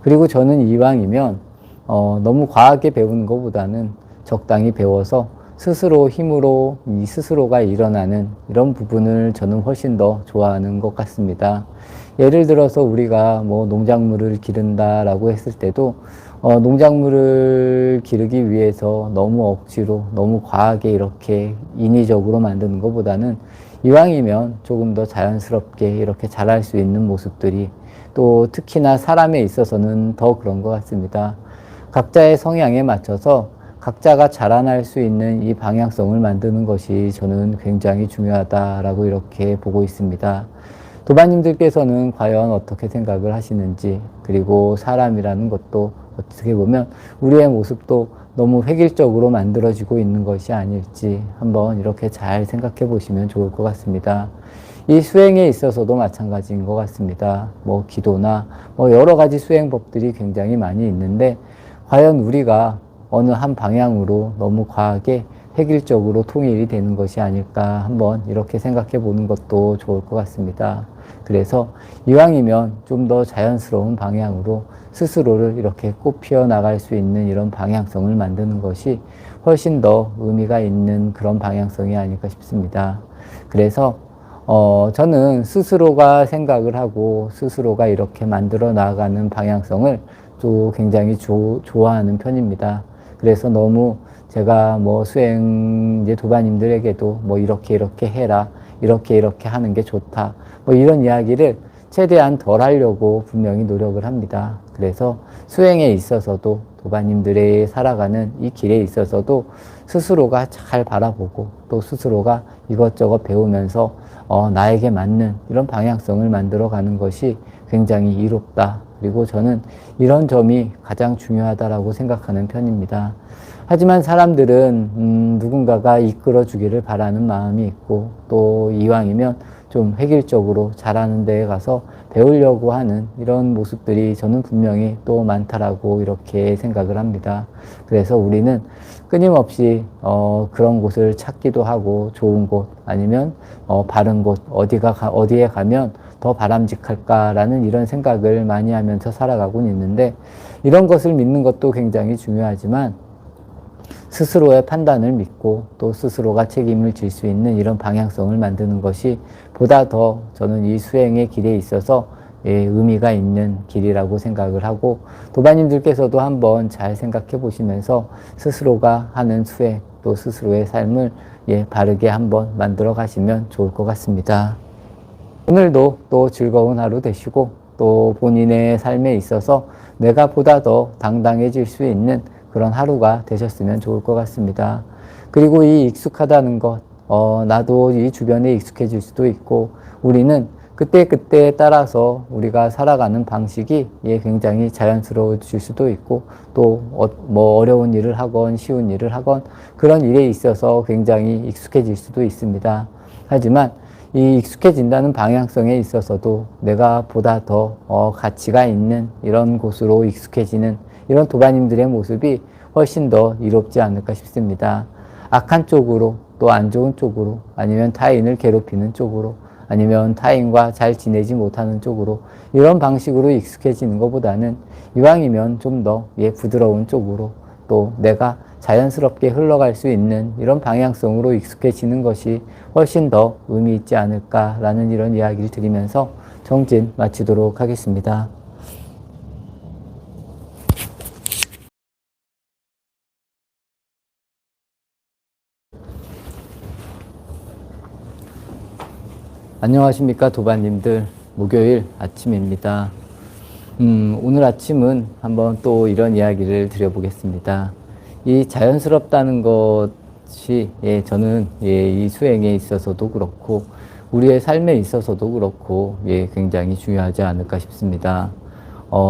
그리고 저는 이왕이면 너무 과하게 배우는 것보다는 적당히 배워서 스스로 힘으로 이 스스로가 일어나는 이런 부분을 저는 훨씬 더 좋아하는 것 같습니다. 예를 들어서 우리가 농작물을 기른다라고 했을 때도 농작물을 기르기 위해서 너무 억지로 너무 과하게 이렇게 인위적으로 만드는 것보다는 이왕이면 조금 더 자연스럽게 이렇게 자랄 수 있는 모습들이, 또 특히나 사람에 있어서는 더 그런 것 같습니다. 각자의 성향에 맞춰서 각자가 자라날 수 있는 이 방향성을 만드는 것이 저는 굉장히 중요하다라고 이렇게 보고 있습니다. 도반님들께서는 과연 어떻게 생각을 하시는지, 그리고 사람이라는 것도 어떻게 보면 우리의 모습도 너무 획일적으로 만들어지고 있는 것이 아닐지 한번 이렇게 잘 생각해 보시면 좋을 것 같습니다. 이 수행에 있어서도 마찬가지인 것 같습니다. 기도나 여러 가지 수행법들이 굉장히 많이 있는데, 과연 우리가 어느 한 방향으로 너무 과하게 획일적으로 통일이 되는 것이 아닐까 한번 이렇게 생각해 보는 것도 좋을 것 같습니다. 그래서 이왕이면 좀 더 자연스러운 방향으로 스스로를 이렇게 꽃피워 나갈 수 있는 이런 방향성을 만드는 것이 훨씬 더 의미가 있는 그런 방향성이 아닐까 싶습니다. 그래서 저는 스스로가 생각을 하고 스스로가 이렇게 만들어 나가는 방향성을 또 굉장히 좋아하는 편입니다. 그래서 너무 제가 뭐 수행 이제 도반님들에게도 뭐 이렇게 해라, 이렇게 하는 게 좋다, 뭐 이런 이야기를 최대한 덜 하려고 분명히 노력을 합니다. 그래서 수행에 있어서도 도반님들의 살아가는 이 길에 있어서도 스스로가 잘 바라보고 또 스스로가 이것저것 배우면서 나에게 맞는 이런 방향성을 만들어가는 것이 굉장히 이롭다. 그리고 저는 이런 점이 가장 중요하다라고 생각하는 편입니다. 하지만 사람들은 누군가가 이끌어주기를 바라는 마음이 있고 또 이왕이면 좀 획일적으로 잘하는 데에 가서 배우려고 하는 이런 모습들이 저는 분명히 또 많다라고 이렇게 생각을 합니다. 그래서 우리는 끊임없이 그런 곳을 찾기도 하고 좋은 곳 아니면 바른 곳 어디에 가면 더 바람직할까라는 이런 생각을 많이 하면서 살아가곤 있는데 이런 것을 믿는 것도 굉장히 중요하지만 스스로의 판단을 믿고 또 스스로가 책임을 질 수 있는 이런 방향성을 만드는 것이 보다 더 저는 이 수행의 길에 있어서 의미가 있는 길이라고 생각을 하고 도반님들께서도 한번 잘 생각해 보시면서 스스로가 하는 수행 또 스스로의 삶을 바르게 한번 만들어 가시면 좋을 것 같습니다. 오늘도 또 즐거운 하루 되시고 또 본인의 삶에 있어서 내가 보다 더 당당해질 수 있는 그런 하루가 되셨으면 좋을 것 같습니다. 그리고 이 익숙하다는 것, 나도 이 주변에 익숙해질 수도 있고, 우리는 그때그때에 따라서 우리가 살아가는 방식이 굉장히 자연스러워질 수도 있고, 또 뭐 어려운 일을 하건 쉬운 일을 하건 그런 일에 있어서 굉장히 익숙해질 수도 있습니다. 하지만 이 익숙해진다는 방향성에 있어서도 내가 보다 더 가치가 있는 이런 곳으로 익숙해지는 이런 도반님들의 모습이 훨씬 더 이롭지 않을까 싶습니다. 악한 쪽으로 또 안 좋은 쪽으로 아니면 타인을 괴롭히는 쪽으로 아니면 타인과 잘 지내지 못하는 쪽으로 이런 방식으로 익숙해지는 것보다는 이왕이면 좀 더 부드러운 쪽으로 또 내가 자연스럽게 흘러갈 수 있는 이런 방향성으로 익숙해지는 것이 훨씬 더 의미 있지 않을까라는 이런 이야기를 드리면서 정진 마치도록 하겠습니다. 안녕하십니까 도반님들, 목요일 아침입니다. 오늘 아침은 한번 또 이런 이야기를 드려보겠습니다. 이 자연스럽다는 것이 저는 이 수행에 있어서도 그렇고 우리의 삶에 있어서도 그렇고 굉장히 중요하지 않을까 싶습니다.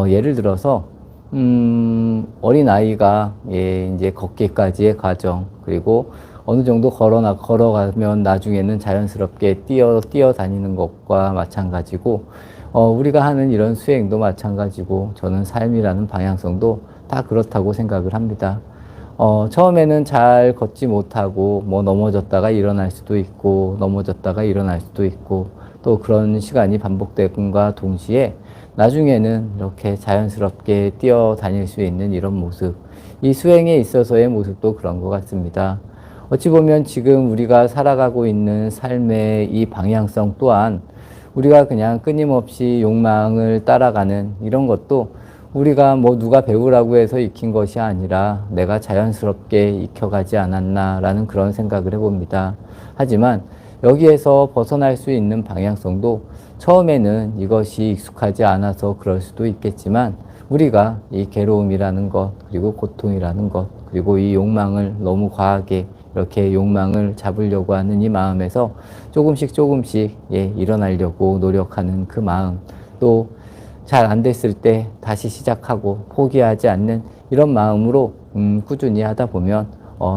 예를 들어서 어린아이가 이제 걷기까지의 과정, 그리고 어느 정도 걸어가면 나중에는 자연스럽게 뛰어다니는 것과 마찬가지고, 우리가 하는 이런 수행도 마찬가지고, 저는 삶이라는 방향성도 다 그렇다고 생각을 합니다. 처음에는 잘 걷지 못하고, 뭐 넘어졌다가 일어날 수도 있고, 넘어졌다가 일어날 수도 있고, 또 그런 시간이 반복됨과 동시에 나중에는 이렇게 자연스럽게 뛰어다닐 수 있는 이런 모습, 이 수행에 있어서의 모습도 그런 것 같습니다. 어찌 보면 지금 우리가 살아가고 있는 삶의 이 방향성 또한 우리가 그냥 끊임없이 욕망을 따라가는 이런 것도 우리가 뭐 누가 배우라고 해서 익힌 것이 아니라 내가 자연스럽게 익혀가지 않았나라는 그런 생각을 해봅니다. 하지만 여기에서 벗어날 수 있는 방향성도 처음에는 이것이 익숙하지 않아서 그럴 수도 있겠지만 우리가 이 괴로움이라는 것, 그리고 고통이라는 것, 그리고 이 욕망을 너무 과하게 이렇게 욕망을 잡으려고 하는 이 마음에서 조금씩 일어나려고 노력하는 그 마음, 또 잘 안 됐을 때 다시 시작하고 포기하지 않는 이런 마음으로 꾸준히 하다 보면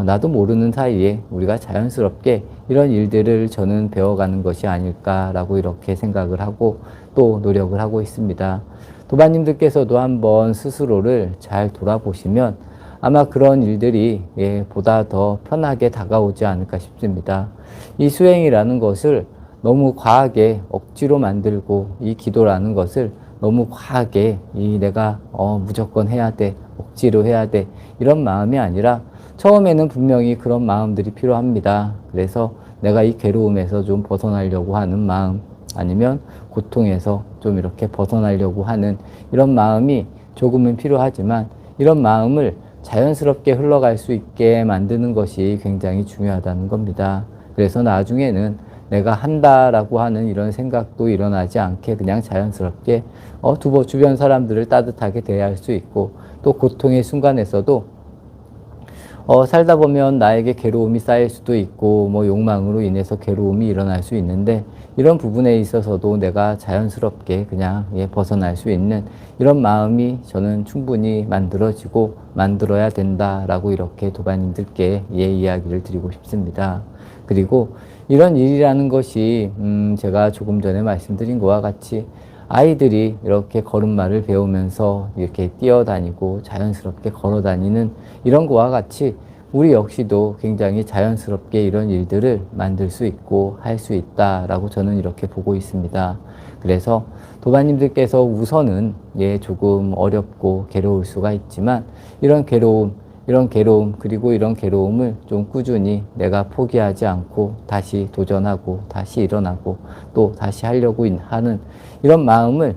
나도 모르는 사이에 우리가 자연스럽게 이런 일들을 저는 배워가는 것이 아닐까라고 이렇게 생각을 하고 또 노력을 하고 있습니다. 도반님들께서도 한번 스스로를 잘 돌아보시면 아마 그런 일들이 보다 더 편하게 다가오지 않을까 싶습니다. 이 수행이라는 것을 너무 과하게 억지로 만들고 이 기도라는 것을 너무 과하게 내가 무조건 해야 돼, 억지로 해야 돼 이런 마음이 아니라 처음에는 분명히 그런 마음들이 필요합니다. 그래서 내가 이 괴로움에서 좀 벗어나려고 하는 마음, 아니면 고통에서 좀 이렇게 벗어나려고 하는 이런 마음이 조금은 필요하지만, 이런 마음을 자연스럽게 흘러갈 수 있게 만드는 것이 굉장히 중요하다는 겁니다. 그래서 나중에는 내가 한다라고 하는 이런 생각도 일어나지 않게 그냥 자연스럽게 주변 사람들을 따뜻하게 대할 수 있고, 또 고통의 순간에서도 살다 보면 나에게 괴로움이 쌓일 수도 있고, 욕망으로 인해서 괴로움이 일어날 수 있는데, 이런 부분에 있어서도 내가 자연스럽게 그냥 벗어날 수 있는 이런 마음이 저는 충분히 만들어지고 만들어야 된다라고 이렇게 도반님들께 이야기를 드리고 싶습니다. 그리고 이런 일이라는 것이 제가 조금 전에 말씀드린 것과 같이 아이들이 이렇게 걸음마를 배우면서 이렇게 뛰어다니고 자연스럽게 걸어다니는 이런 것과 같이 우리 역시도 굉장히 자연스럽게 이런 일들을 만들 수 있고 할 수 있다라고 저는 이렇게 보고 있습니다. 그래서 도반님들께서 우선은 조금 어렵고 괴로울 수가 있지만, 이런 괴로움 그리고 이런 괴로움을 좀 꾸준히 내가 포기하지 않고 다시 도전하고 다시 일어나고 또 다시 하려고 하는 이런 마음을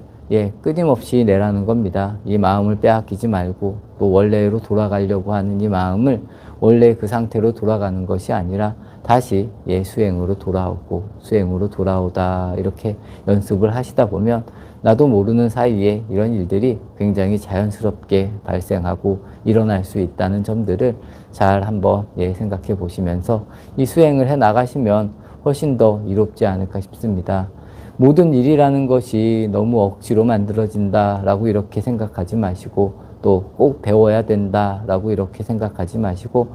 끊임없이 내라는 겁니다. 이 마음을 빼앗기지 말고, 또 원래로 돌아가려고 하는 이 마음을 원래 그 상태로 돌아가는 것이 아니라 다시 수행으로 돌아오고 수행으로 돌아오다 이렇게 연습을 하시다 보면 나도 모르는 사이에 이런 일들이 굉장히 자연스럽게 발생하고 일어날 수 있다는 점들을 잘 한번 생각해 보시면서 이 수행을 해 나가시면 훨씬 더 이롭지 않을까 싶습니다. 모든 일이라는 것이 너무 억지로 만들어진다라고 이렇게 생각하지 마시고, 또 꼭 배워야 된다라고 이렇게 생각하지 마시고,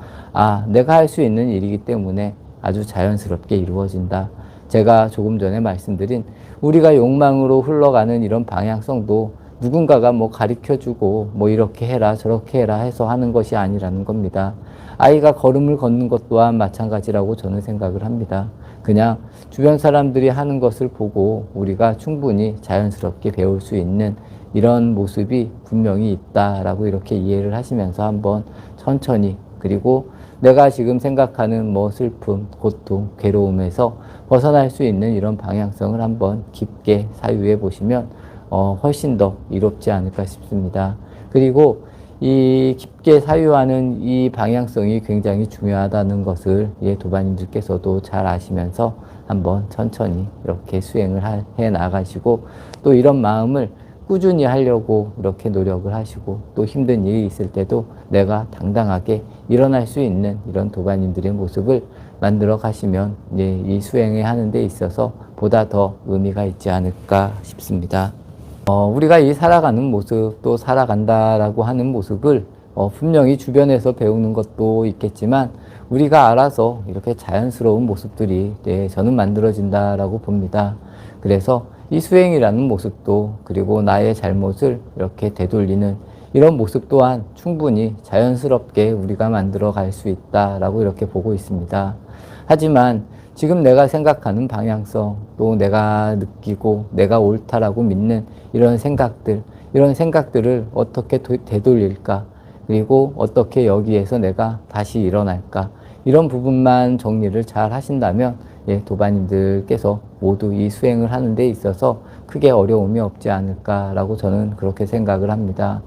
내가 할 수 있는 일이기 때문에 아주 자연스럽게 이루어진다. 제가 조금 전에 말씀드린 우리가 욕망으로 흘러가는 이런 방향성도 누군가가 가르쳐주고 이렇게 해라 저렇게 해라 해서 하는 것이 아니라는 겁니다. 아이가 걸음을 걷는 것 또한 마찬가지라고 저는 생각을 합니다. 그냥 주변 사람들이 하는 것을 보고 우리가 충분히 자연스럽게 배울 수 있는 이런 모습이 분명히 있다라고 이렇게 이해를 하시면서 한번 천천히, 그리고 내가 지금 생각하는 슬픔, 고통, 괴로움에서 벗어날 수 있는 이런 방향성을 한번 깊게 사유해 보시면 훨씬 더 이롭지 않을까 싶습니다. 그리고 이 깊게 사유하는 이 방향성이 굉장히 중요하다는 것을 도반님들께서도 잘 아시면서 한번 천천히 이렇게 수행을 해 나가시고, 또 이런 마음을 꾸준히 하려고 이렇게 노력을 하시고, 또 힘든 일이 있을 때도 내가 당당하게 일어날 수 있는 이런 도반님들의 모습을 만들어 가시면 이 수행을 하는 데 있어서 보다 더 의미가 있지 않을까 싶습니다. 우리가 이 살아가는 모습, 또 살아간다라고 하는 모습을 분명히 주변에서 배우는 것도 있겠지만, 우리가 알아서 이렇게 자연스러운 모습들이 저는 만들어진다라고 봅니다. 그래서 이 수행이라는 모습도, 그리고 나의 잘못을 이렇게 되돌리는 이런 모습 또한 충분히 자연스럽게 우리가 만들어 갈 수 있다라고 이렇게 보고 있습니다. 하지만 지금 내가 생각하는 방향성, 또 내가 느끼고 내가 옳다라고 믿는 이런 생각들을 어떻게 되돌릴까, 그리고 어떻게 여기에서 내가 다시 일어날까, 이런 부분만 정리를 잘 하신다면 도반님들께서 모두 이 수행을 하는 데 있어서 크게 어려움이 없지 않을까라고 저는 그렇게 생각을 합니다.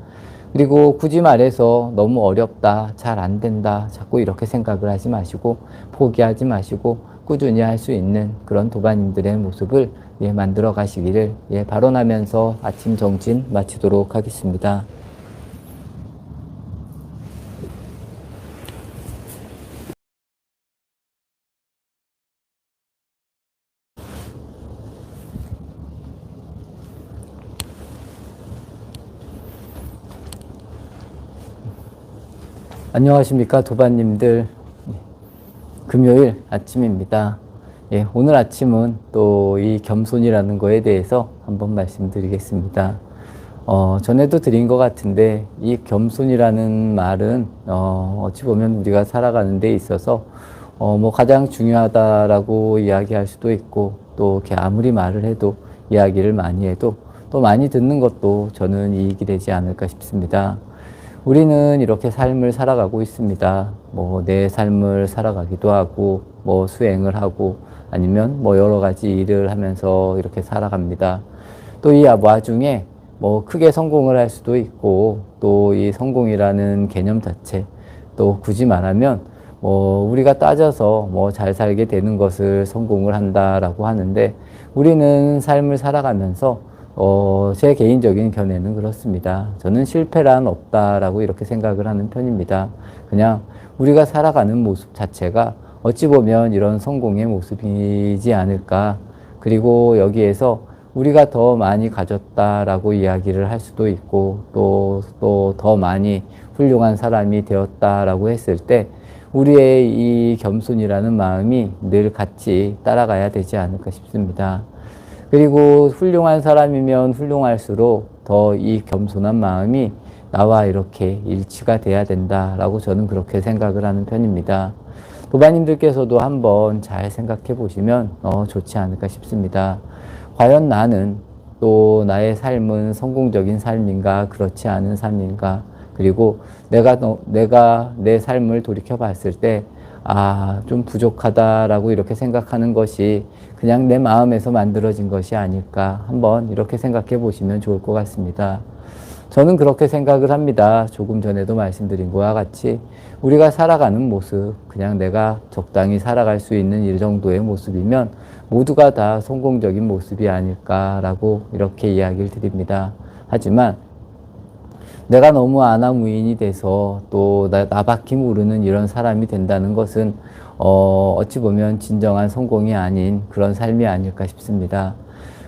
그리고 굳이 말해서 너무 어렵다, 잘 안 된다, 자꾸 이렇게 생각을 하지 마시고, 포기하지 마시고 꾸준히 할 수 있는 그런 도반님들의 모습을 만들어 가시기를 발언하면서 아침 정진 마치도록 하겠습니다. 안녕하십니까 도반님들. 금요일 아침입니다. 오늘 아침은 또 이 겸손이라는 거에 대해서 한번 말씀드리겠습니다. 전에도 드린 것 같은데, 이 겸손이라는 말은 어찌 보면 우리가 살아가는 데 있어서 뭐 가장 중요하다라고 이야기할 수도 있고, 또 이렇게 아무리 말을 해도, 이야기를 많이 해도 또 많이 듣는 것도 저는 이익이 되지 않을까 싶습니다. 우리는 이렇게 삶을 살아가고 있습니다. 뭐 내 삶을 살아가기도 하고, 뭐 수행을 하고, 아니면 뭐 여러 가지 일을 하면서 이렇게 살아갑니다. 또 이 와중에 뭐 크게 성공을 할 수도 있고, 또 이 성공이라는 개념 자체, 또 굳이 말하면 뭐 우리가 따져서 뭐 잘 살게 되는 것을 성공을 한다라고 하는데, 우리는 삶을 살아가면서 제 개인적인 견해는 그렇습니다. 저는 실패란 없다라고 이렇게 생각을 하는 편입니다. 그냥 우리가 살아가는 모습 자체가 어찌 보면 이런 성공의 모습이지 않을까. 그리고 여기에서 우리가 더 많이 가졌다라고 이야기를 할 수도 있고, 또 더 많이 훌륭한 사람이 되었다라고 했을 때 우리의 이 겸손이라는 마음이 늘 같이 따라가야 되지 않을까 싶습니다. 그리고 훌륭한 사람이면 훌륭할수록 더 이 겸손한 마음이 나와 이렇게 일치가 돼야 된다라고 저는 그렇게 생각을 하는 편입니다. 도반님들께서도 한번 잘 생각해 보시면 좋지 않을까 싶습니다. 과연 나는, 또 나의 삶은 성공적인 삶인가, 그렇지 않은 삶인가, 그리고 내가 내 삶을 돌이켜 봤을 때 좀 부족하다라고 이렇게 생각하는 것이 그냥 내 마음에서 만들어진 것이 아닐까, 한번 이렇게 생각해 보시면 좋을 것 같습니다. 저는 그렇게 생각을 합니다. 조금 전에도 말씀드린 것과 같이 우리가 살아가는 모습, 그냥 내가 적당히 살아갈 수 있는 이 정도의 모습이면 모두가 다 성공적인 모습이 아닐까라고 이렇게 이야기를 드립니다. 하지만 내가 너무 아나무인이 돼서 또 나밖에 모르는 이런 사람이 된다는 것은 어찌 보면 진정한 성공이 아닌 그런 삶이 아닐까 싶습니다.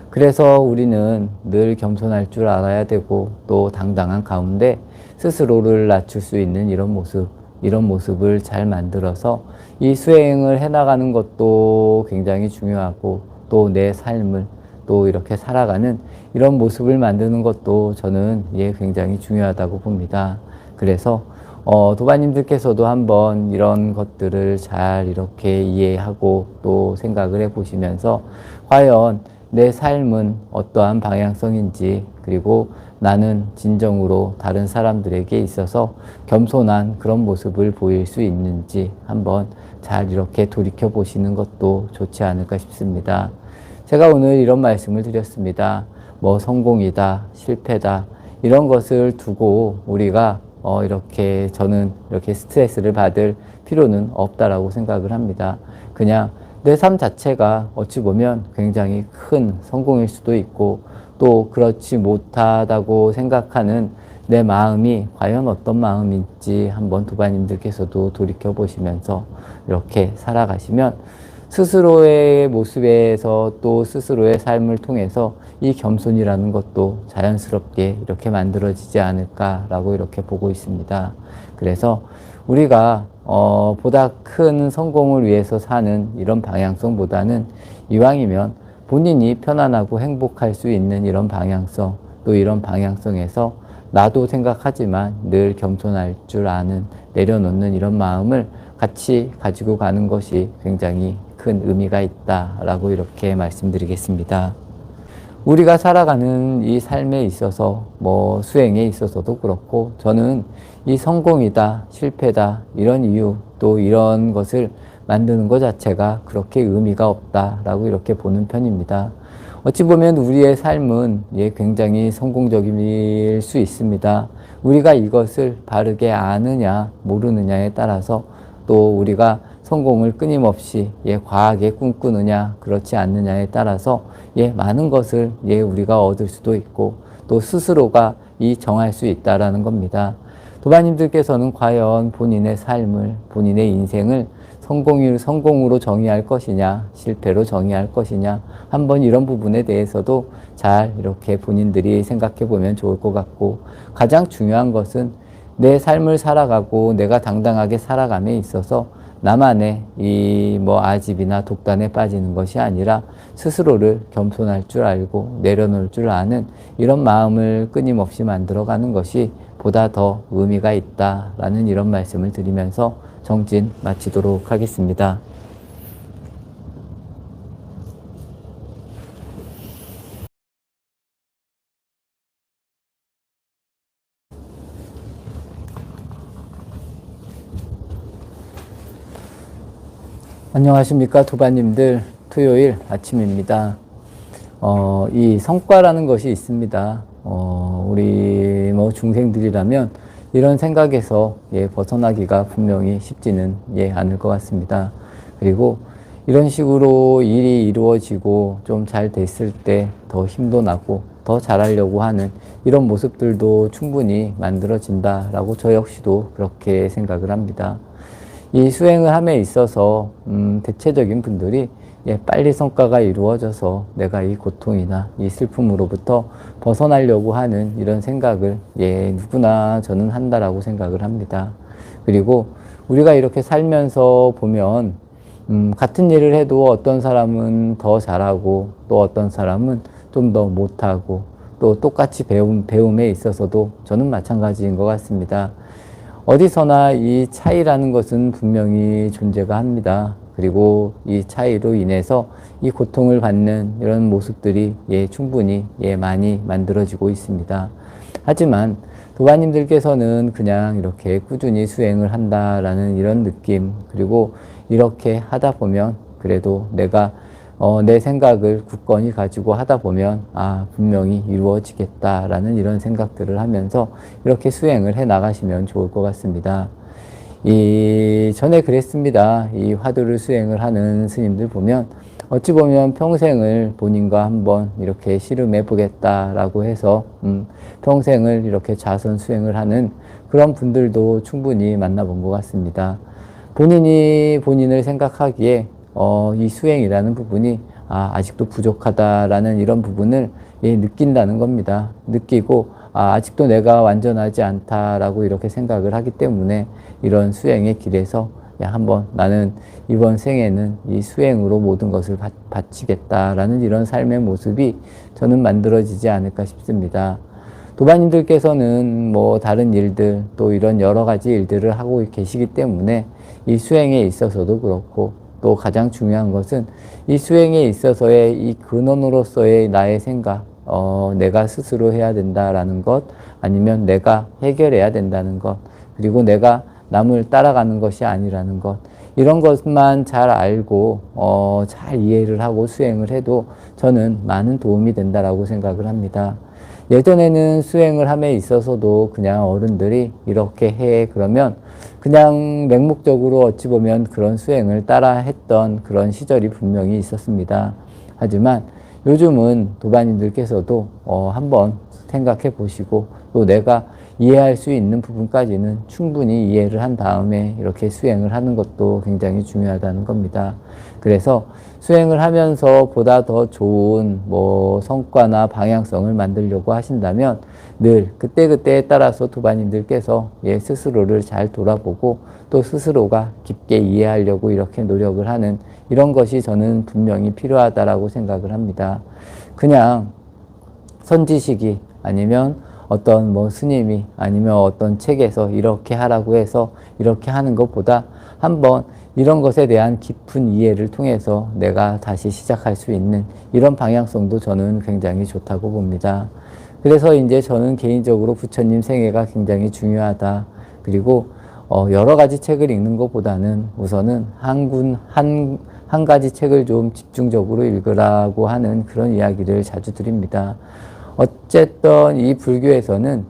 그래서 우리는 늘 겸손할 줄 알아야 되고, 또 당당한 가운데 스스로를 낮출 수 있는 이런 모습을 잘 만들어서 이 수행을 해나가는 것도 굉장히 중요하고, 또 내 삶을 또 이렇게 살아가는 이런 모습을 만드는 것도 저는 굉장히 중요하다고 봅니다. 그래서 도반님들께서도 한번 이런 것들을 잘 이렇게 이해하고 또 생각을 해보시면서 과연 내 삶은 어떠한 방향성인지, 그리고 나는 진정으로 다른 사람들에게 있어서 겸손한 그런 모습을 보일 수 있는지 한번 잘 이렇게 돌이켜 보시는 것도 좋지 않을까 싶습니다. 제가 오늘 이런 말씀을 드렸습니다. 뭐 성공이다, 실패다, 이런 것을 두고 우리가 저는 이렇게 스트레스를 받을 필요는 없다라고 생각을 합니다. 그냥 내 삶 자체가 어찌 보면 굉장히 큰 성공일 수도 있고, 또 그렇지 못하다고 생각하는 내 마음이 과연 어떤 마음인지 한번 도반님들께서도 돌이켜 보시면서 이렇게 살아가시면 스스로의 모습에서, 또 스스로의 삶을 통해서 이 겸손이라는 것도 자연스럽게 이렇게 만들어지지 않을까라고 이렇게 보고 있습니다. 그래서 우리가 보다 큰 성공을 위해서 사는 이런 방향성보다는 이왕이면 본인이 편안하고 행복할 수 있는 이런 방향성, 또 이런 방향성에서 나도 생각하지만 늘 겸손할 줄 아는, 내려놓는 이런 마음을 같이 가지고 가는 것이 굉장히 큰 의미가 있다라고 이렇게 말씀드리겠습니다. 우리가 살아가는 이 삶에 있어서, 뭐 수행에 있어서도 그렇고, 저는 이 성공이다, 실패다, 이런 이유, 또 이런 것을 만드는 것 자체가 그렇게 의미가 없다라고 이렇게 보는 편입니다. 어찌 보면 우리의 삶은 굉장히 성공적일 수 있습니다. 우리가 이것을 바르게 아느냐 모르느냐에 따라서, 또 우리가 성공을 끊임없이 과하게 꿈꾸느냐 그렇지 않느냐에 따라서 많은 것을 우리가 얻을 수도 있고, 또 스스로가 정할 수 있다라는 겁니다. 도반님들께서는 과연 본인의 삶을, 본인의 인생을 성공으로 정의할 것이냐, 실패로 정의할 것이냐, 한번 이런 부분에 대해서도 잘 이렇게 본인들이 생각해 보면 좋을 것 같고, 가장 중요한 것은 내 삶을 살아가고 내가 당당하게 살아감에 있어서 나만의 아집이나 독단에 빠지는 것이 아니라 스스로를 겸손할 줄 알고 내려놓을 줄 아는 이런 마음을 끊임없이 만들어가는 것이 보다 더 의미가 있다라는 이런 말씀을 드리면서 정진 마치도록 하겠습니다. 안녕하십니까 도반님들, 토요일 아침입니다. 이 성과라는 것이 있습니다. 우리 중생들이라면 이런 생각에서 벗어나기가 분명히 쉽지는 않을 것 같습니다. 그리고 이런 식으로 일이 이루어지고 좀 잘 됐을 때 더 힘도 나고 더 잘하려고 하는 이런 모습들도 충분히 만들어진다라고 저 역시도 그렇게 생각을 합니다. 이 수행을 함에 있어서 대체적인 분들이 빨리 성과가 이루어져서 내가 이 고통이나 이 슬픔으로부터 벗어나려고 하는 이런 생각을 누구나 저는 한다라고 생각을 합니다. 그리고 우리가 이렇게 살면서 보면 같은 일을 해도 어떤 사람은 더 잘하고 또 어떤 사람은 좀 더 못하고 또 똑같이 배움에 있어서도 저는 마찬가지인 것 같습니다. 어디서나 이 차이라는 것은 분명히 존재가 합니다. 그리고 이 차이로 인해서 이 고통을 받는 이런 모습들이 충분히 많이 만들어지고 있습니다. 하지만 도반님들께서는 그냥 이렇게 꾸준히 수행을 한다라는 이런 느낌, 그리고 이렇게 하다 보면 그래도 내가 내 생각을 굳건히 가지고 하다 보면 분명히 이루어지겠다라는 이런 생각들을 하면서 이렇게 수행을 해 나가시면 좋을 것 같습니다. 전에 그랬습니다. 이 화두를 수행을 하는 스님들 보면 어찌 보면 평생을 본인과 한번 이렇게 씨름해 보겠다라고 해서 평생을 이렇게 자선 수행을 하는 그런 분들도 충분히 만나본 것 같습니다. 본인이 본인을 생각하기에 이 수행이라는 부분이 아직도 부족하다라는 이런 부분을 느낀다는 겁니다. 느끼고 아직도 내가 완전하지 않다라고 이렇게 생각을 하기 때문에 이런 수행의 길에서 한번 나는 이번 생에는 이 수행으로 모든 것을 바치겠다라는 이런 삶의 모습이 저는 만들어지지 않을까 싶습니다. 도반님들께서는 다른 일들 또 이런 여러 가지 일들을 하고 계시기 때문에 이 수행에 있어서도 그렇고 또 가장 중요한 것은 이 수행에 있어서의 이 근원으로서의 나의 생각, 내가 스스로 해야 된다라는 것, 아니면 내가 해결해야 된다는 것, 그리고 내가 남을 따라가는 것이 아니라는 것, 이런 것만 잘 알고 잘 이해를 하고 수행을 해도 저는 많은 도움이 된다라고 생각을 합니다. 예전에는 수행을 함에 있어서도 그냥 어른들이 이렇게 해 그러면 그냥 맹목적으로 어찌 보면 그런 수행을 따라 했던 그런 시절이 분명히 있었습니다. 하지만 요즘은 도반님들께서도 한번 생각해 보시고 또 내가 이해할 수 있는 부분까지는 충분히 이해를 한 다음에 이렇게 수행을 하는 것도 굉장히 중요하다는 겁니다. 그래서 수행을 하면서 보다 더 좋은 성과나 방향성을 만들려고 하신다면 늘 그때그때에 따라서 도반님들께서 스스로를 잘 돌아보고 또 스스로가 깊게 이해하려고 이렇게 노력을 하는 이런 것이 저는 분명히 필요하다라고 생각을 합니다. 그냥 선지식이 아니면 어떤 스님이 아니면 어떤 책에서 이렇게 하라고 해서 이렇게 하는 것보다 한번 이런 것에 대한 깊은 이해를 통해서 내가 다시 시작할 수 있는 이런 방향성도 저는 굉장히 좋다고 봅니다. 그래서 이제 저는 개인적으로 부처님 생애가 굉장히 중요하다. 그리고 여러 가지 책을 읽는 것보다는 우선은 한 가지 책을 좀 집중적으로 읽으라고 하는 그런 이야기를 자주 드립니다. 어쨌든 이 불교에서는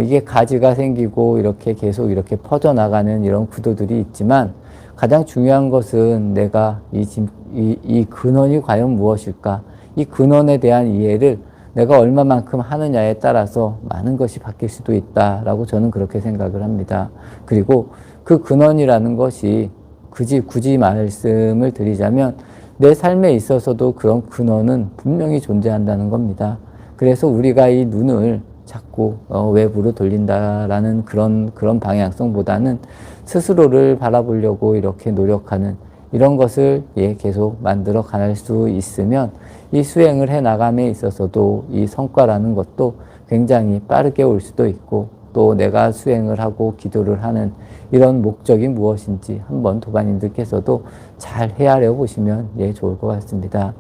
이게 가지가 생기고 이렇게 계속 이렇게 퍼져나가는 이런 구도들이 있지만 가장 중요한 것은 내가 이 근원이 과연 무엇일까? 이 근원에 대한 이해를 내가 얼마만큼 하느냐에 따라서 많은 것이 바뀔 수도 있다라고 저는 그렇게 생각을 합니다. 그리고 그 근원이라는 것이 굳이 말씀을 드리자면 내 삶에 있어서도 그런 근원은 분명히 존재한다는 겁니다. 그래서 우리가 이 눈을 자꾸 외부로 돌린다라는 그런 방향성보다는 스스로를 바라보려고 이렇게 노력하는 이런 것을 계속 만들어 갈 수 있으면 이 수행을 해 나감에 있어서도 이 성과라는 것도 굉장히 빠르게 올 수도 있고 또 내가 수행을 하고 기도를 하는 이런 목적이 무엇인지 한번 도반님들께서도 잘 헤아려 보시면 좋을 것 같습니다.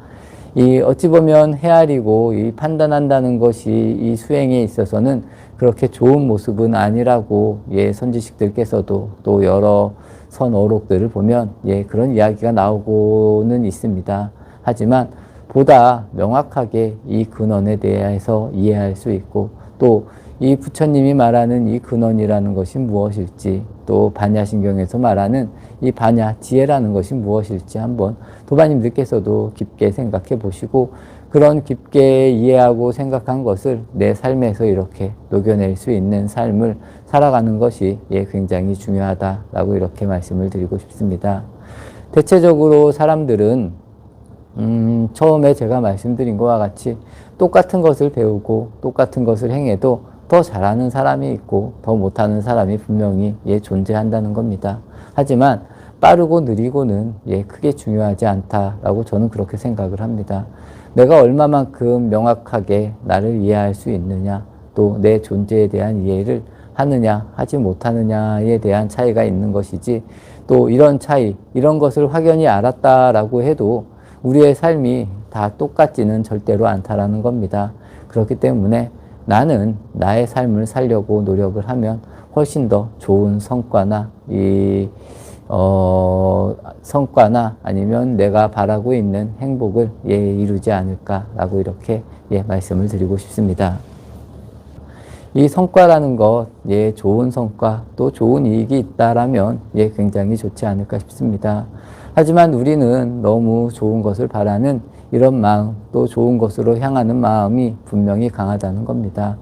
이 어찌 보면 헤아리고 이 판단한다는 것이 이 수행에 있어서는 그렇게 좋은 모습은 아니라고 선지식들께서도 또 여러 선어록들을 보면 그런 이야기가 나오고는 있습니다. 하지만 보다 명확하게 이 근원에 대해서 이해할 수 있고 또 이 부처님이 말하는 이 근원이라는 것이 무엇일지 또 반야신경에서 말하는 이 반야 지혜라는 것이 무엇일지 한번 도반님들께서도 깊게 생각해 보시고 그런 깊게 이해하고 생각한 것을 내 삶에서 이렇게 녹여낼 수 있는 삶을 살아가는 것이 굉장히 중요하다라고 이렇게 말씀을 드리고 싶습니다. 대체적으로 사람들은 처음에 제가 말씀드린 것과 같이 똑같은 것을 배우고 똑같은 것을 행해도 더 잘하는 사람이 있고 더 못하는 사람이 분명히 존재한다는 겁니다. 하지만 빠르고 느리고는 크게 중요하지 않다라고 저는 그렇게 생각을 합니다. 내가 얼마만큼 명확하게 나를 이해할 수 있느냐 또 내 존재에 대한 이해를 하느냐 하지 못하느냐에 대한 차이가 있는 것이지 또 이런 차이 이런 것을 확연히 알았다라고 해도 우리의 삶이 다 똑같지는 절대로 않다라는 겁니다. 그렇기 때문에 나는 나의 삶을 살려고 노력을 하면 훨씬 더 좋은 성과나 성과나 아니면 내가 바라고 있는 행복을 이루지 않을까라고 이렇게 말씀을 드리고 싶습니다. 이 성과라는 것, 좋은 성과 또 좋은 이익이 있다라면 굉장히 좋지 않을까 싶습니다. 하지만 우리는 너무 좋은 것을 바라는 이런 마음, 또 좋은 것으로 향하는 마음이 분명히 강하다는 겁니다.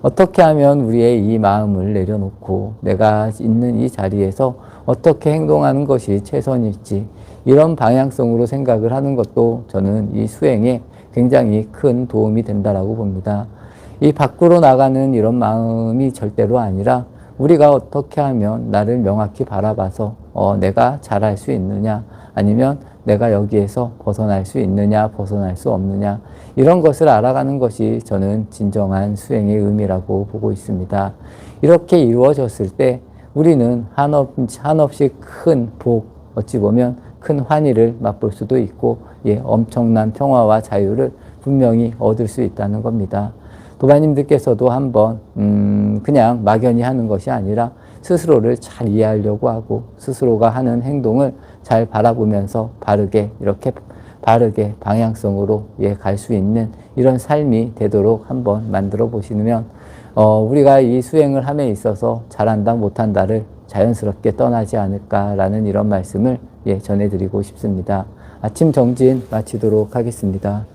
어떻게 하면 우리의 이 마음을 내려놓고 내가 있는 이 자리에서 어떻게 행동하는 것이 최선일지 이런 방향성으로 생각을 하는 것도 저는 이 수행에 굉장히 큰 도움이 된다라고 봅니다. 이 밖으로 나가는 이런 마음이 절대로 아니라 우리가 어떻게 하면 나를 명확히 바라봐서 내가 잘할 수 있느냐 아니면 내가 여기에서 벗어날 수 있느냐 벗어날 수 없느냐 이런 것을 알아가는 것이 저는 진정한 수행의 의미라고 보고 있습니다. 이렇게 이루어졌을 때 우리는 한없이 큰 복, 어찌 보면 큰 환희를 맛볼 수도 있고 엄청난 평화와 자유를 분명히 얻을 수 있다는 겁니다. 도반님들께서도 한번 그냥 막연히 하는 것이 아니라 스스로를 잘 이해하려고 하고 스스로가 하는 행동을 잘 바라보면서 이렇게 바르게 방향성으로 갈 수 있는 이런 삶이 되도록 한번 만들어 보시면 우리가 이 수행을 함에 있어서 잘한다 못한다를 자연스럽게 떠나지 않을까라는 이런 말씀을 전해드리고 싶습니다. 아침 정진 마치도록 하겠습니다.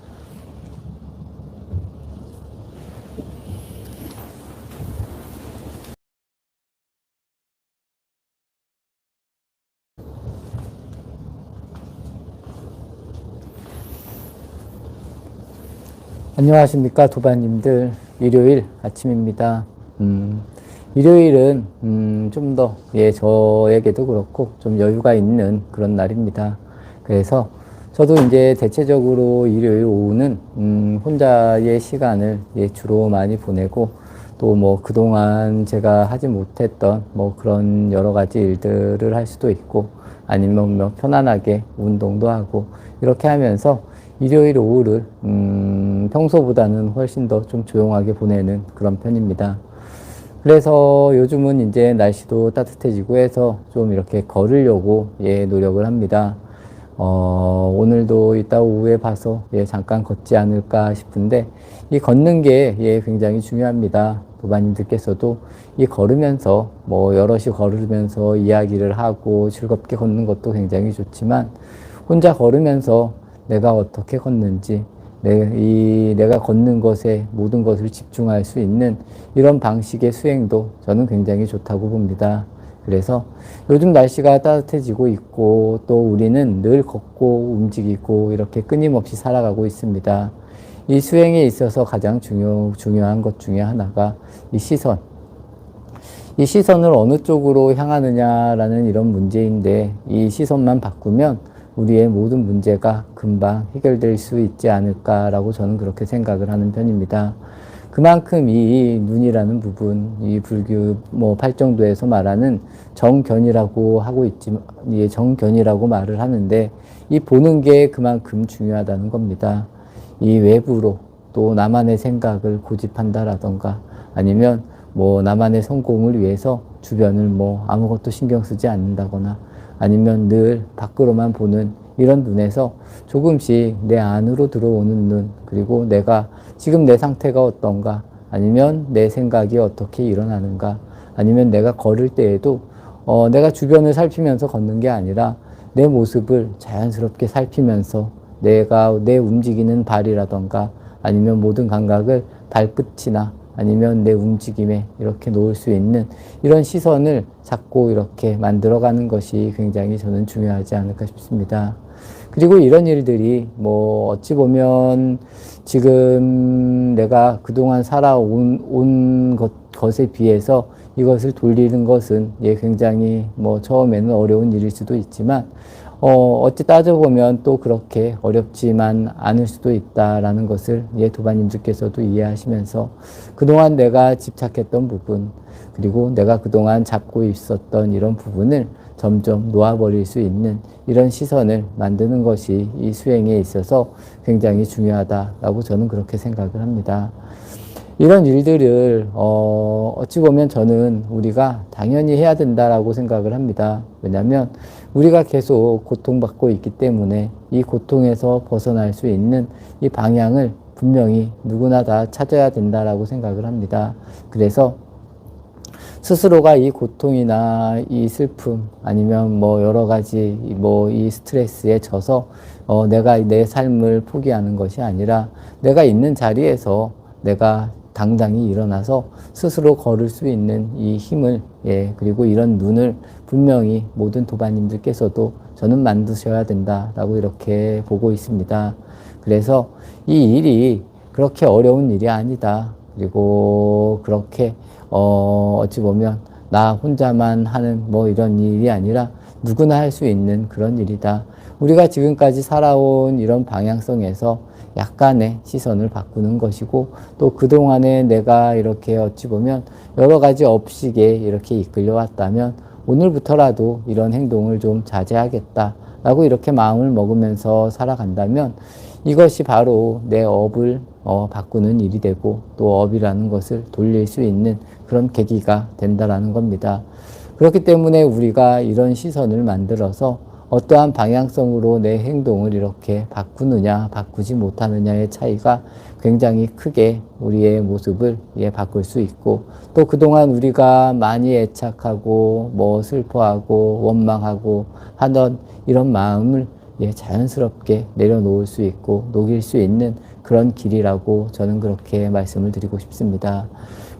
안녕하십니까 도반님들. 일요일 아침입니다. 일요일은 좀 더 저에게도 그렇고 좀 여유가 있는 그런 날입니다. 그래서 저도 이제 대체적으로 일요일 오후는 혼자의 시간을 주로 많이 보내고 또 뭐 그동안 제가 하지 못했던 뭐 그런 여러 가지 일들을 할 수도 있고 아니면 뭐 편안하게 운동도 하고 이렇게 하면서 일요일 오후를 평소보다는 훨씬 더 좀 조용하게 보내는 그런 편입니다. 그래서 요즘은 이제 날씨도 따뜻해지고 해서 좀 이렇게 걸으려고 노력을 합니다. 오늘도 이따 오후에 봐서 잠깐 걷지 않을까 싶은데 이 걷는 게 굉장히 중요합니다. 도반님들께서도 이 걸으면서 뭐 여럿이 걸으면서 이야기를 하고 즐겁게 걷는 것도 굉장히 좋지만 혼자 걸으면서 내가 어떻게 걷는지 내가 걷는 것에 모든 것을 집중할 수 있는 이런 방식의 수행도 저는 굉장히 좋다고 봅니다. 그래서 요즘 날씨가 따뜻해지고 있고 또 우리는 늘 걷고 움직이고 이렇게 끊임없이 살아가고 있습니다. 이 수행에 있어서 가장 중요한 것 중에 하나가 이 시선을 어느 쪽으로 향하느냐라는 이런 문제인데 이 시선만 바꾸면 우리의 모든 문제가 금방 해결될 수 있지 않을까라고 저는 그렇게 생각을 하는 편입니다. 그만큼 이 눈이라는 부분, 이 불교 팔정도에서 말하는 정견이라고 하고 있지만, 예, 정견이라고 말을 하는데, 이 보는 게 그만큼 중요하다는 겁니다. 이 외부로 또 나만의 생각을 고집한다라던가, 아니면 나만의 성공을 위해서 주변을 아무것도 신경 쓰지 않는다거나, 아니면 늘 밖으로만 보는 이런 눈에서 조금씩 내 안으로 들어오는 눈, 그리고 내가 지금 내 상태가 어떤가, 아니면 내 생각이 어떻게 일어나는가, 아니면 내가 걸을 때에도 내가 주변을 살피면서 걷는 게 아니라 내 모습을 자연스럽게 살피면서 내가 내 움직이는 발이라던가, 아니면 모든 감각을 발끝이나 아니면 내 움직임에 이렇게 놓을 수 있는 이런 시선을 자꾸 이렇게 만들어가는 것이 굉장히 저는 중요하지 않을까 싶습니다. 그리고 이런 일들이 어찌 보면 지금 내가 그동안 살아온 것에 비해서 이것을 돌리는 것은 굉장히 처음에는 어려운 일일 수도 있지만 어찌 따져보면 또 그렇게 어렵지만 않을 수도 있다라는 것을 도반님들께서도 이해하시면서 그동안 내가 집착했던 부분, 그리고 내가 그동안 잡고 있었던 이런 부분을 점점 놓아버릴 수 있는 이런 시선을 만드는 것이 이 수행에 있어서 굉장히 중요하다라고 저는 그렇게 생각을 합니다. 이런 일들을 어찌 보면 저는 우리가 당연히 해야 된다라고 생각을 합니다. 왜냐하면 우리가 계속 고통받고 있기 때문에 이 고통에서 벗어날 수 있는 이 방향을 분명히 누구나 다 찾아야 된다라고 생각을 합니다. 그래서 스스로가 이 고통이나 이 슬픔, 아니면 여러 가지 이 스트레스에 져서 내가 내 삶을 포기하는 것이 아니라 내가 있는 자리에서 내가 당당히 일어나서 스스로 걸을 수 있는 이 힘을, 그리고 이런 눈을 분명히 모든 도반님들께서도 저는 만드셔야 된다라고 이렇게 보고 있습니다. 그래서 이 일이 그렇게 어려운 일이 아니다. 그리고 그렇게 어찌 보면 나 혼자만 하는 이런 일이 아니라 누구나 할 수 있는 그런 일이다. 우리가 지금까지 살아온 이런 방향성에서 약간의 시선을 바꾸는 것이고, 또 그동안에 내가 이렇게 어찌 보면 여러 가지 업식에 이렇게 이끌려 왔다면 오늘부터라도 이런 행동을 좀 자제하겠다라고 이렇게 마음을 먹으면서 살아간다면 이것이 바로 내 업을 바꾸는 일이 되고, 또 업이라는 것을 돌릴 수 있는 그런 계기가 된다라는 겁니다. 그렇기 때문에 우리가 이런 시선을 만들어서 어떠한 방향성으로 내 행동을 이렇게 바꾸느냐, 바꾸지 못하느냐의 차이가 굉장히 크게 우리의 모습을 바꿀 수 있고, 또 그동안 우리가 많이 애착하고 슬퍼하고 원망하고 하던 이런 마음을 자연스럽게 내려놓을 수 있고 녹일 수 있는 그런 길이라고 저는 그렇게 말씀을 드리고 싶습니다.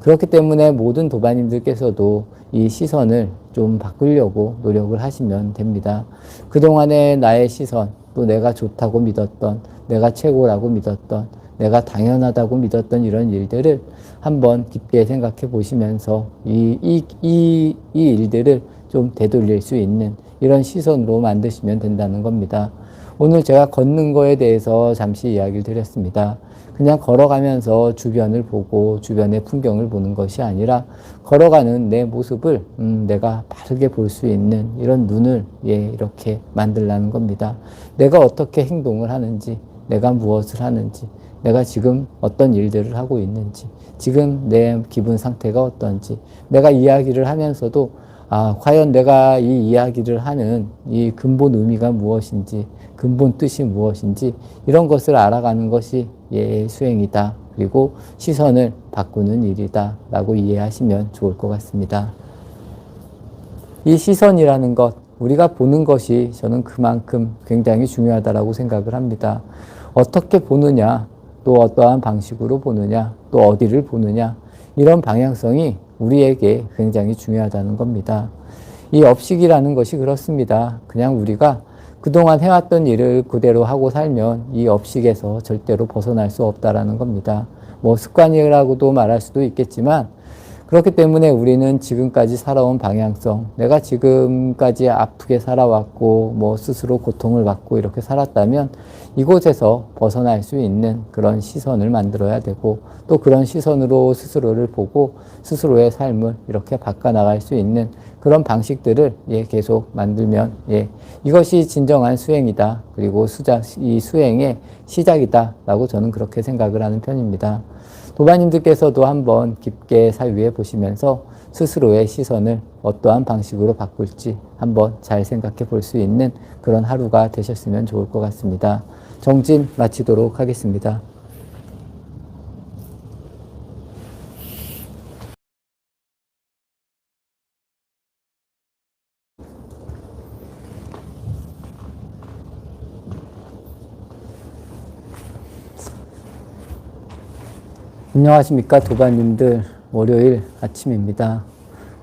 그렇기 때문에 모든 도반님들께서도 이 시선을 좀 바꾸려고 노력을 하시면 됩니다. 그동안의 나의 시선, 또 내가 좋다고 믿었던, 내가 최고라고 믿었던, 내가 당연하다고 믿었던 이런 일들을 한번 깊게 생각해 보시면서 이 일들을 좀 되돌릴 수 있는 이런 시선으로 만드시면 된다는 겁니다. 오늘 제가 걷는 거에 대해서 잠시 이야기를 드렸습니다. 그냥 걸어가면서 주변을 보고 주변의 풍경을 보는 것이 아니라 걸어가는 내 모습을 내가 바르게 볼 수 있는 이런 눈을 이렇게 만들라는 겁니다. 내가 어떻게 행동을 하는지, 내가 무엇을 하는지, 내가 지금 어떤 일들을 하고 있는지, 지금 내 기분 상태가 어떤지, 내가 이야기를 하면서도 과연 내가 이 이야기를 하는 이 근본 의미가 무엇인지, 근본 뜻이 무엇인지 이런 것을 알아가는 것이 수행이다. 그리고 시선을 바꾸는 일이다 라고 이해하시면 좋을 것 같습니다. 이 시선이라는 것, 우리가 보는 것이 저는 그만큼 굉장히 중요하다라고 생각을 합니다. 어떻게 보느냐, 또 어떠한 방식으로 보느냐, 또 어디를 보느냐, 이런 방향성이 우리에게 굉장히 중요하다는 겁니다. 이 업식이라는 것이 그렇습니다. 그냥 우리가 그동안 해왔던 일을 그대로 하고 살면 이 업식에서 절대로 벗어날 수 없다라는 겁니다. 습관이라고도 말할 수도 있겠지만 그렇기 때문에 우리는 지금까지 살아온 방향성, 내가 지금까지 아프게 살아왔고, 뭐 스스로 고통을 받고 이렇게 살았다면 이곳에서 벗어날 수 있는 그런 시선을 만들어야 되고, 또 그런 시선으로 스스로를 보고 스스로의 삶을 이렇게 바꿔나갈 수 있는 그런 방식들을 계속 만들면 이것이 진정한 수행이다. 그리고 이 수행의 시작이다라고 저는 그렇게 생각을 하는 편입니다. 도반님들께서도 한번 깊게 사유해 보시면서 스스로의 시선을 어떠한 방식으로 바꿀지 한번 잘 생각해 볼 수 있는 그런 하루가 되셨으면 좋을 것 같습니다. 정진 마치도록 하겠습니다. 안녕하십니까 도반님들, 월요일 아침입니다.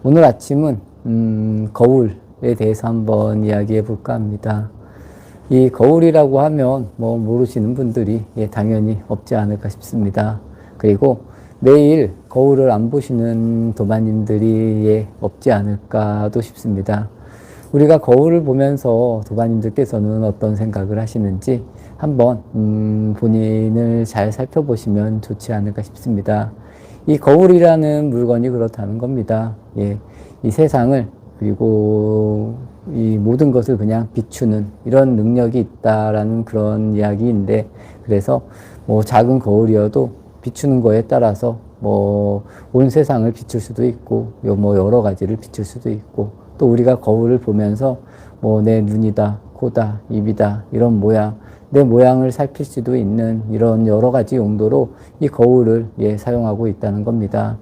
오늘 아침은 거울에 대해서 한번 이야기해 볼까 합니다. 이 거울이라고 하면 뭐 모르시는 분들이 당연히 없지 않을까 싶습니다. 그리고 매일 거울을 안 보시는 도반님들이 없지 않을까도 싶습니다. 우리가 거울을 보면서 도반님들께서는 어떤 생각을 하시는지 한번 본인을 잘 살펴보시면 좋지 않을까 싶습니다. 이 거울이라는 물건이 그렇다는 겁니다. 이 세상을 그리고 이 모든 것을 그냥 비추는 이런 능력이 있다라는 그런 이야기인데, 그래서 뭐 작은 거울이어도 비추는 거에 따라서 뭐 온 세상을 비출 수도 있고 뭐 여러 가지를 비출 수도 있고, 또 우리가 거울을 보면서 뭐 내 눈이다, 코다, 입이다 이런 모양, 내 모양을 살필 수도 있는 이런 여러 가지 용도로 이 거울을 사용하고 있다는 겁니다.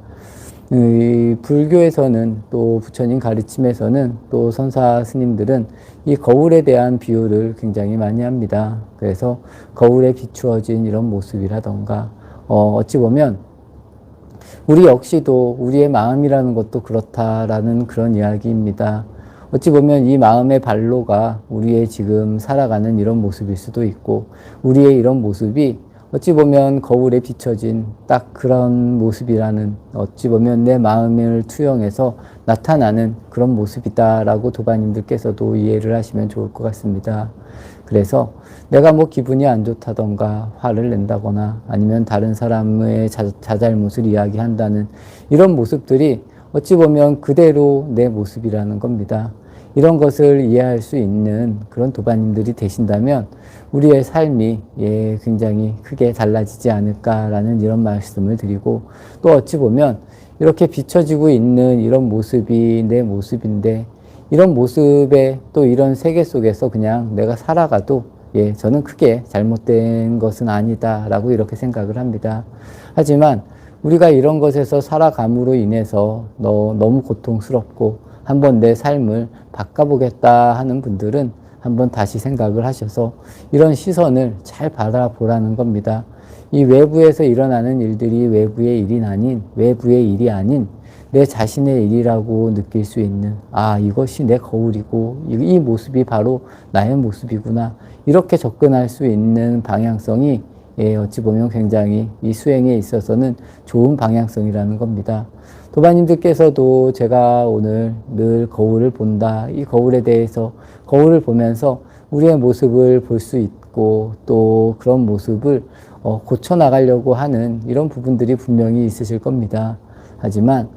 이 불교에서는 또 부처님 가르침에서는 또 선사 스님들은 이 거울에 대한 비유를 굉장히 많이 합니다. 그래서 거울에 비추어진 이런 모습이라던가 어찌 보면 우리 역시도 우리의 마음이라는 것도 그렇다라는 그런 이야기입니다. 어찌 보면 이 마음의 발로가 우리의 지금 살아가는 이런 모습일 수도 있고, 우리의 이런 모습이 어찌 보면 거울에 비춰진 딱 그런 모습이라는, 어찌 보면 내 마음을 투영해서 나타나는 그런 모습이다라고 도반님들께서도 이해를 하시면 좋을 것 같습니다. 그래서 내가 뭐 기분이 안 좋다던가 화를 낸다거나 아니면 다른 사람의 자잘못을 이야기한다는 이런 모습들이 어찌 보면 그대로 내 모습이라는 겁니다. 이런 것을 이해할 수 있는 그런 도반님들이 되신다면 우리의 삶이 굉장히 크게 달라지지 않을까라는 이런 말씀을 드리고, 또 어찌 보면 이렇게 비춰지고 있는 이런 모습이 내 모습인데, 이런 모습에 또 이런 세계 속에서 그냥 내가 살아가도 저는 크게 잘못된 것은 아니다라고 이렇게 생각을 합니다. 하지만 우리가 이런 것에서 살아감으로 인해서 너무 고통스럽고 한번 내 삶을 바꿔보겠다 하는 분들은 한번 다시 생각을 하셔서 이런 시선을 잘 바라보라는 겁니다. 이 외부에서 일어나는 일들이 외부의 일이 아닌 내 자신의 일이라고 느낄 수 있는, 이것이 내 거울이고 이 모습이 바로 나의 모습이구나, 이렇게 접근할 수 있는 방향성이 어찌 보면 굉장히 이 수행에 있어서는 좋은 방향성이라는 겁니다. 도반님들께서도 제가 오늘 늘 거울을 본다, 이 거울에 대해서 거울을 보면서 우리의 모습을 볼 수 있고 또 그런 모습을 고쳐나가려고 하는 이런 부분들이 분명히 있으실 겁니다. 하지만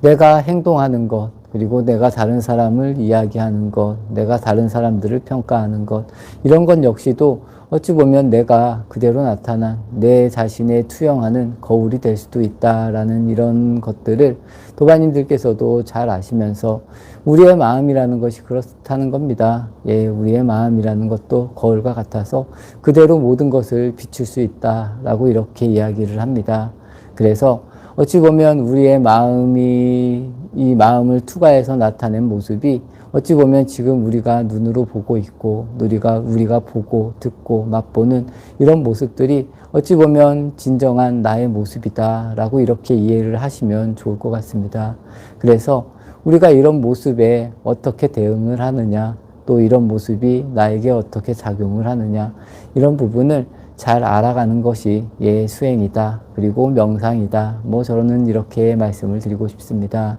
내가 행동하는 것, 그리고 내가 다른 사람을 이야기하는 것, 내가 다른 사람들을 평가하는 것, 이런 것 역시도 어찌 보면 내가 그대로 나타난 내 자신의 투영하는 거울이 될 수도 있다라는 이런 것들을 도반님들께서도 잘 아시면서 우리의 마음이라는 것이 그렇다는 겁니다. 우리의 마음이라는 것도 거울과 같아서 그대로 모든 것을 비출 수 있다라고 이렇게 이야기를 합니다. 그래서 어찌 보면 우리의 마음이 이 마음을 투과해서 나타낸 모습이 어찌 보면 지금 우리가 눈으로 보고 있고 우리가 보고 듣고 맛보는 이런 모습들이 어찌 보면 진정한 나의 모습이다라고 이렇게 이해를 하시면 좋을 것 같습니다. 그래서 우리가 이런 모습에 어떻게 대응을 하느냐, 또 이런 모습이 나에게 어떻게 작용을 하느냐, 이런 부분을 잘 알아가는 것이 수행이다. 그리고 명상이다. 저는 이렇게 말씀을 드리고 싶습니다.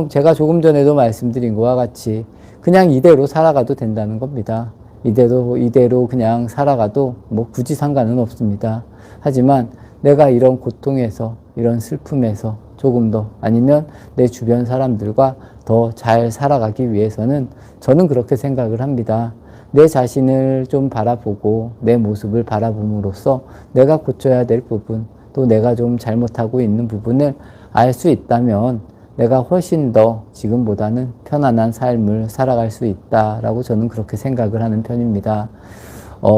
제가 조금 전에도 말씀드린 것과 같이 그냥 이대로 살아가도 된다는 겁니다. 이대로 그냥 살아가도 굳이 상관은 없습니다. 하지만 내가 이런 고통에서, 이런 슬픔에서 조금 더, 아니면 내 주변 사람들과 더 잘 살아가기 위해서는 저는 그렇게 생각을 합니다. 내 자신을 좀 바라보고 내 모습을 바라봄으로써 내가 고쳐야 될 부분, 또 내가 좀 잘못하고 있는 부분을 알 수 있다면 내가 훨씬 더 지금보다는 편안한 삶을 살아갈 수 있다라고 저는 그렇게 생각을 하는 편입니다.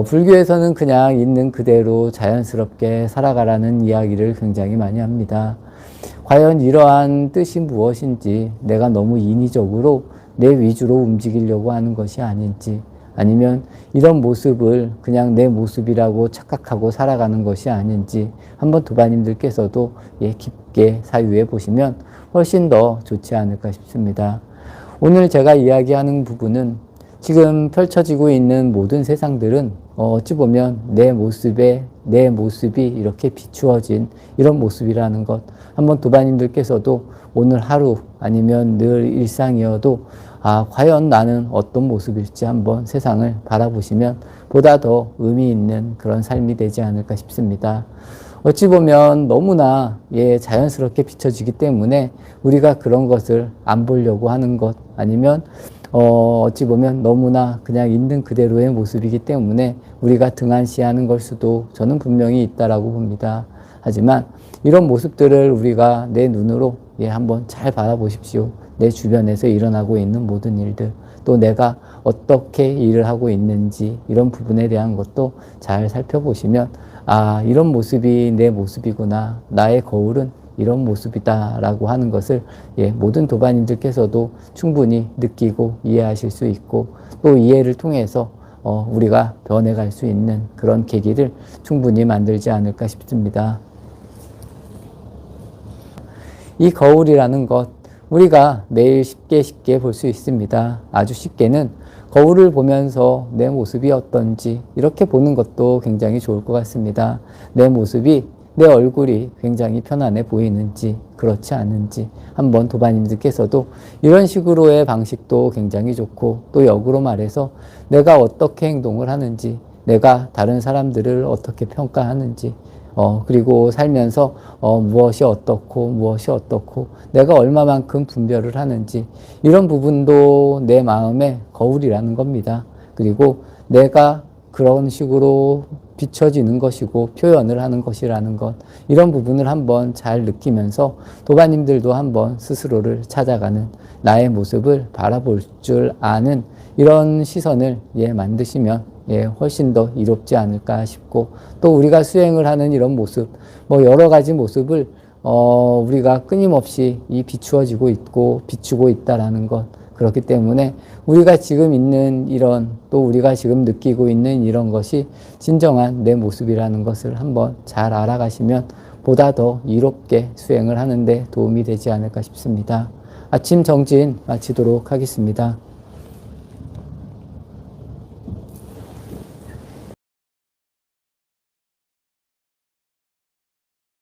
불교에서는 그냥 있는 그대로 자연스럽게 살아가라는 이야기를 굉장히 많이 합니다. 과연 이러한 뜻이 무엇인지, 내가 너무 인위적으로 내 위주로 움직이려고 하는 것이 아닌지, 아니면 이런 모습을 그냥 내 모습이라고 착각하고 살아가는 것이 아닌지 한번 도바님들께서도 깊게 사유해 보시면 훨씬 더 좋지 않을까 싶습니다. 오늘 제가 이야기하는 부분은 지금 펼쳐지고 있는 모든 세상들은 어찌 보면 내 모습이 이렇게 비추어진 이런 모습이라는 것, 한번 도바님들께서도 오늘 하루 아니면 늘 일상이어도 과연 나는 어떤 모습일지 한번 세상을 바라보시면 보다 더 의미 있는 그런 삶이 되지 않을까 싶습니다. 어찌 보면 너무나 자연스럽게 비춰지기 때문에 우리가 그런 것을 안 보려고 하는 것, 아니면 어찌 보면 너무나 그냥 있는 그대로의 모습이기 때문에 우리가 등한시하는 걸 수도 저는 분명히 있다라고 봅니다. 하지만 이런 모습들을 우리가 내 눈으로 한번 잘 바라보십시오. 내 주변에서 일어나고 있는 모든 일들, 또 내가 어떻게 일을 하고 있는지 이런 부분에 대한 것도 잘 살펴보시면 이런 모습이 내 모습이구나, 나의 거울은 이런 모습이다 라고 하는 것을 모든 도바님들께서도 충분히 느끼고 이해하실 수 있고, 또 이해를 통해서 우리가 변해갈 수 있는 그런 계기를 충분히 만들지 않을까 싶습니다. 이 거울이라는 것, 우리가 매일 쉽게 볼 수 있습니다. 아주 쉽게는 거울을 보면서 내 모습이 어떤지 이렇게 보는 것도 굉장히 좋을 것 같습니다. 내 모습이, 내 얼굴이 굉장히 편안해 보이는지 그렇지 않은지 한번 도바님들께서도 이런 식으로의 방식도 굉장히 좋고, 또 역으로 말해서 내가 어떻게 행동을 하는지, 내가 다른 사람들을 어떻게 평가하는지, 그리고 살면서 무엇이 어떻고 내가 얼마만큼 분별을 하는지, 이런 부분도 내 마음의 거울이라는 겁니다. 그리고 내가 그런 식으로 비춰지는 것이고 표현을 하는 것이라는 것, 이런 부분을 한번 잘 느끼면서 도바님들도 한번 스스로를 찾아가는, 나의 모습을 바라볼 줄 아는 이런 시선을 만드시면 훨씬 더 이롭지 않을까 싶고, 또 우리가 수행을 하는 이런 모습, 여러 가지 모습을 우리가 끊임없이 비추어지고 있고 비추고 있다라는 것, 그렇기 때문에 우리가 지금 있는 이런, 또 우리가 지금 느끼고 있는 이런 것이 진정한 내 모습이라는 것을 한번 잘 알아가시면 보다 더 이롭게 수행을 하는데 도움이 되지 않을까 싶습니다. 아침 정진 마치도록 하겠습니다.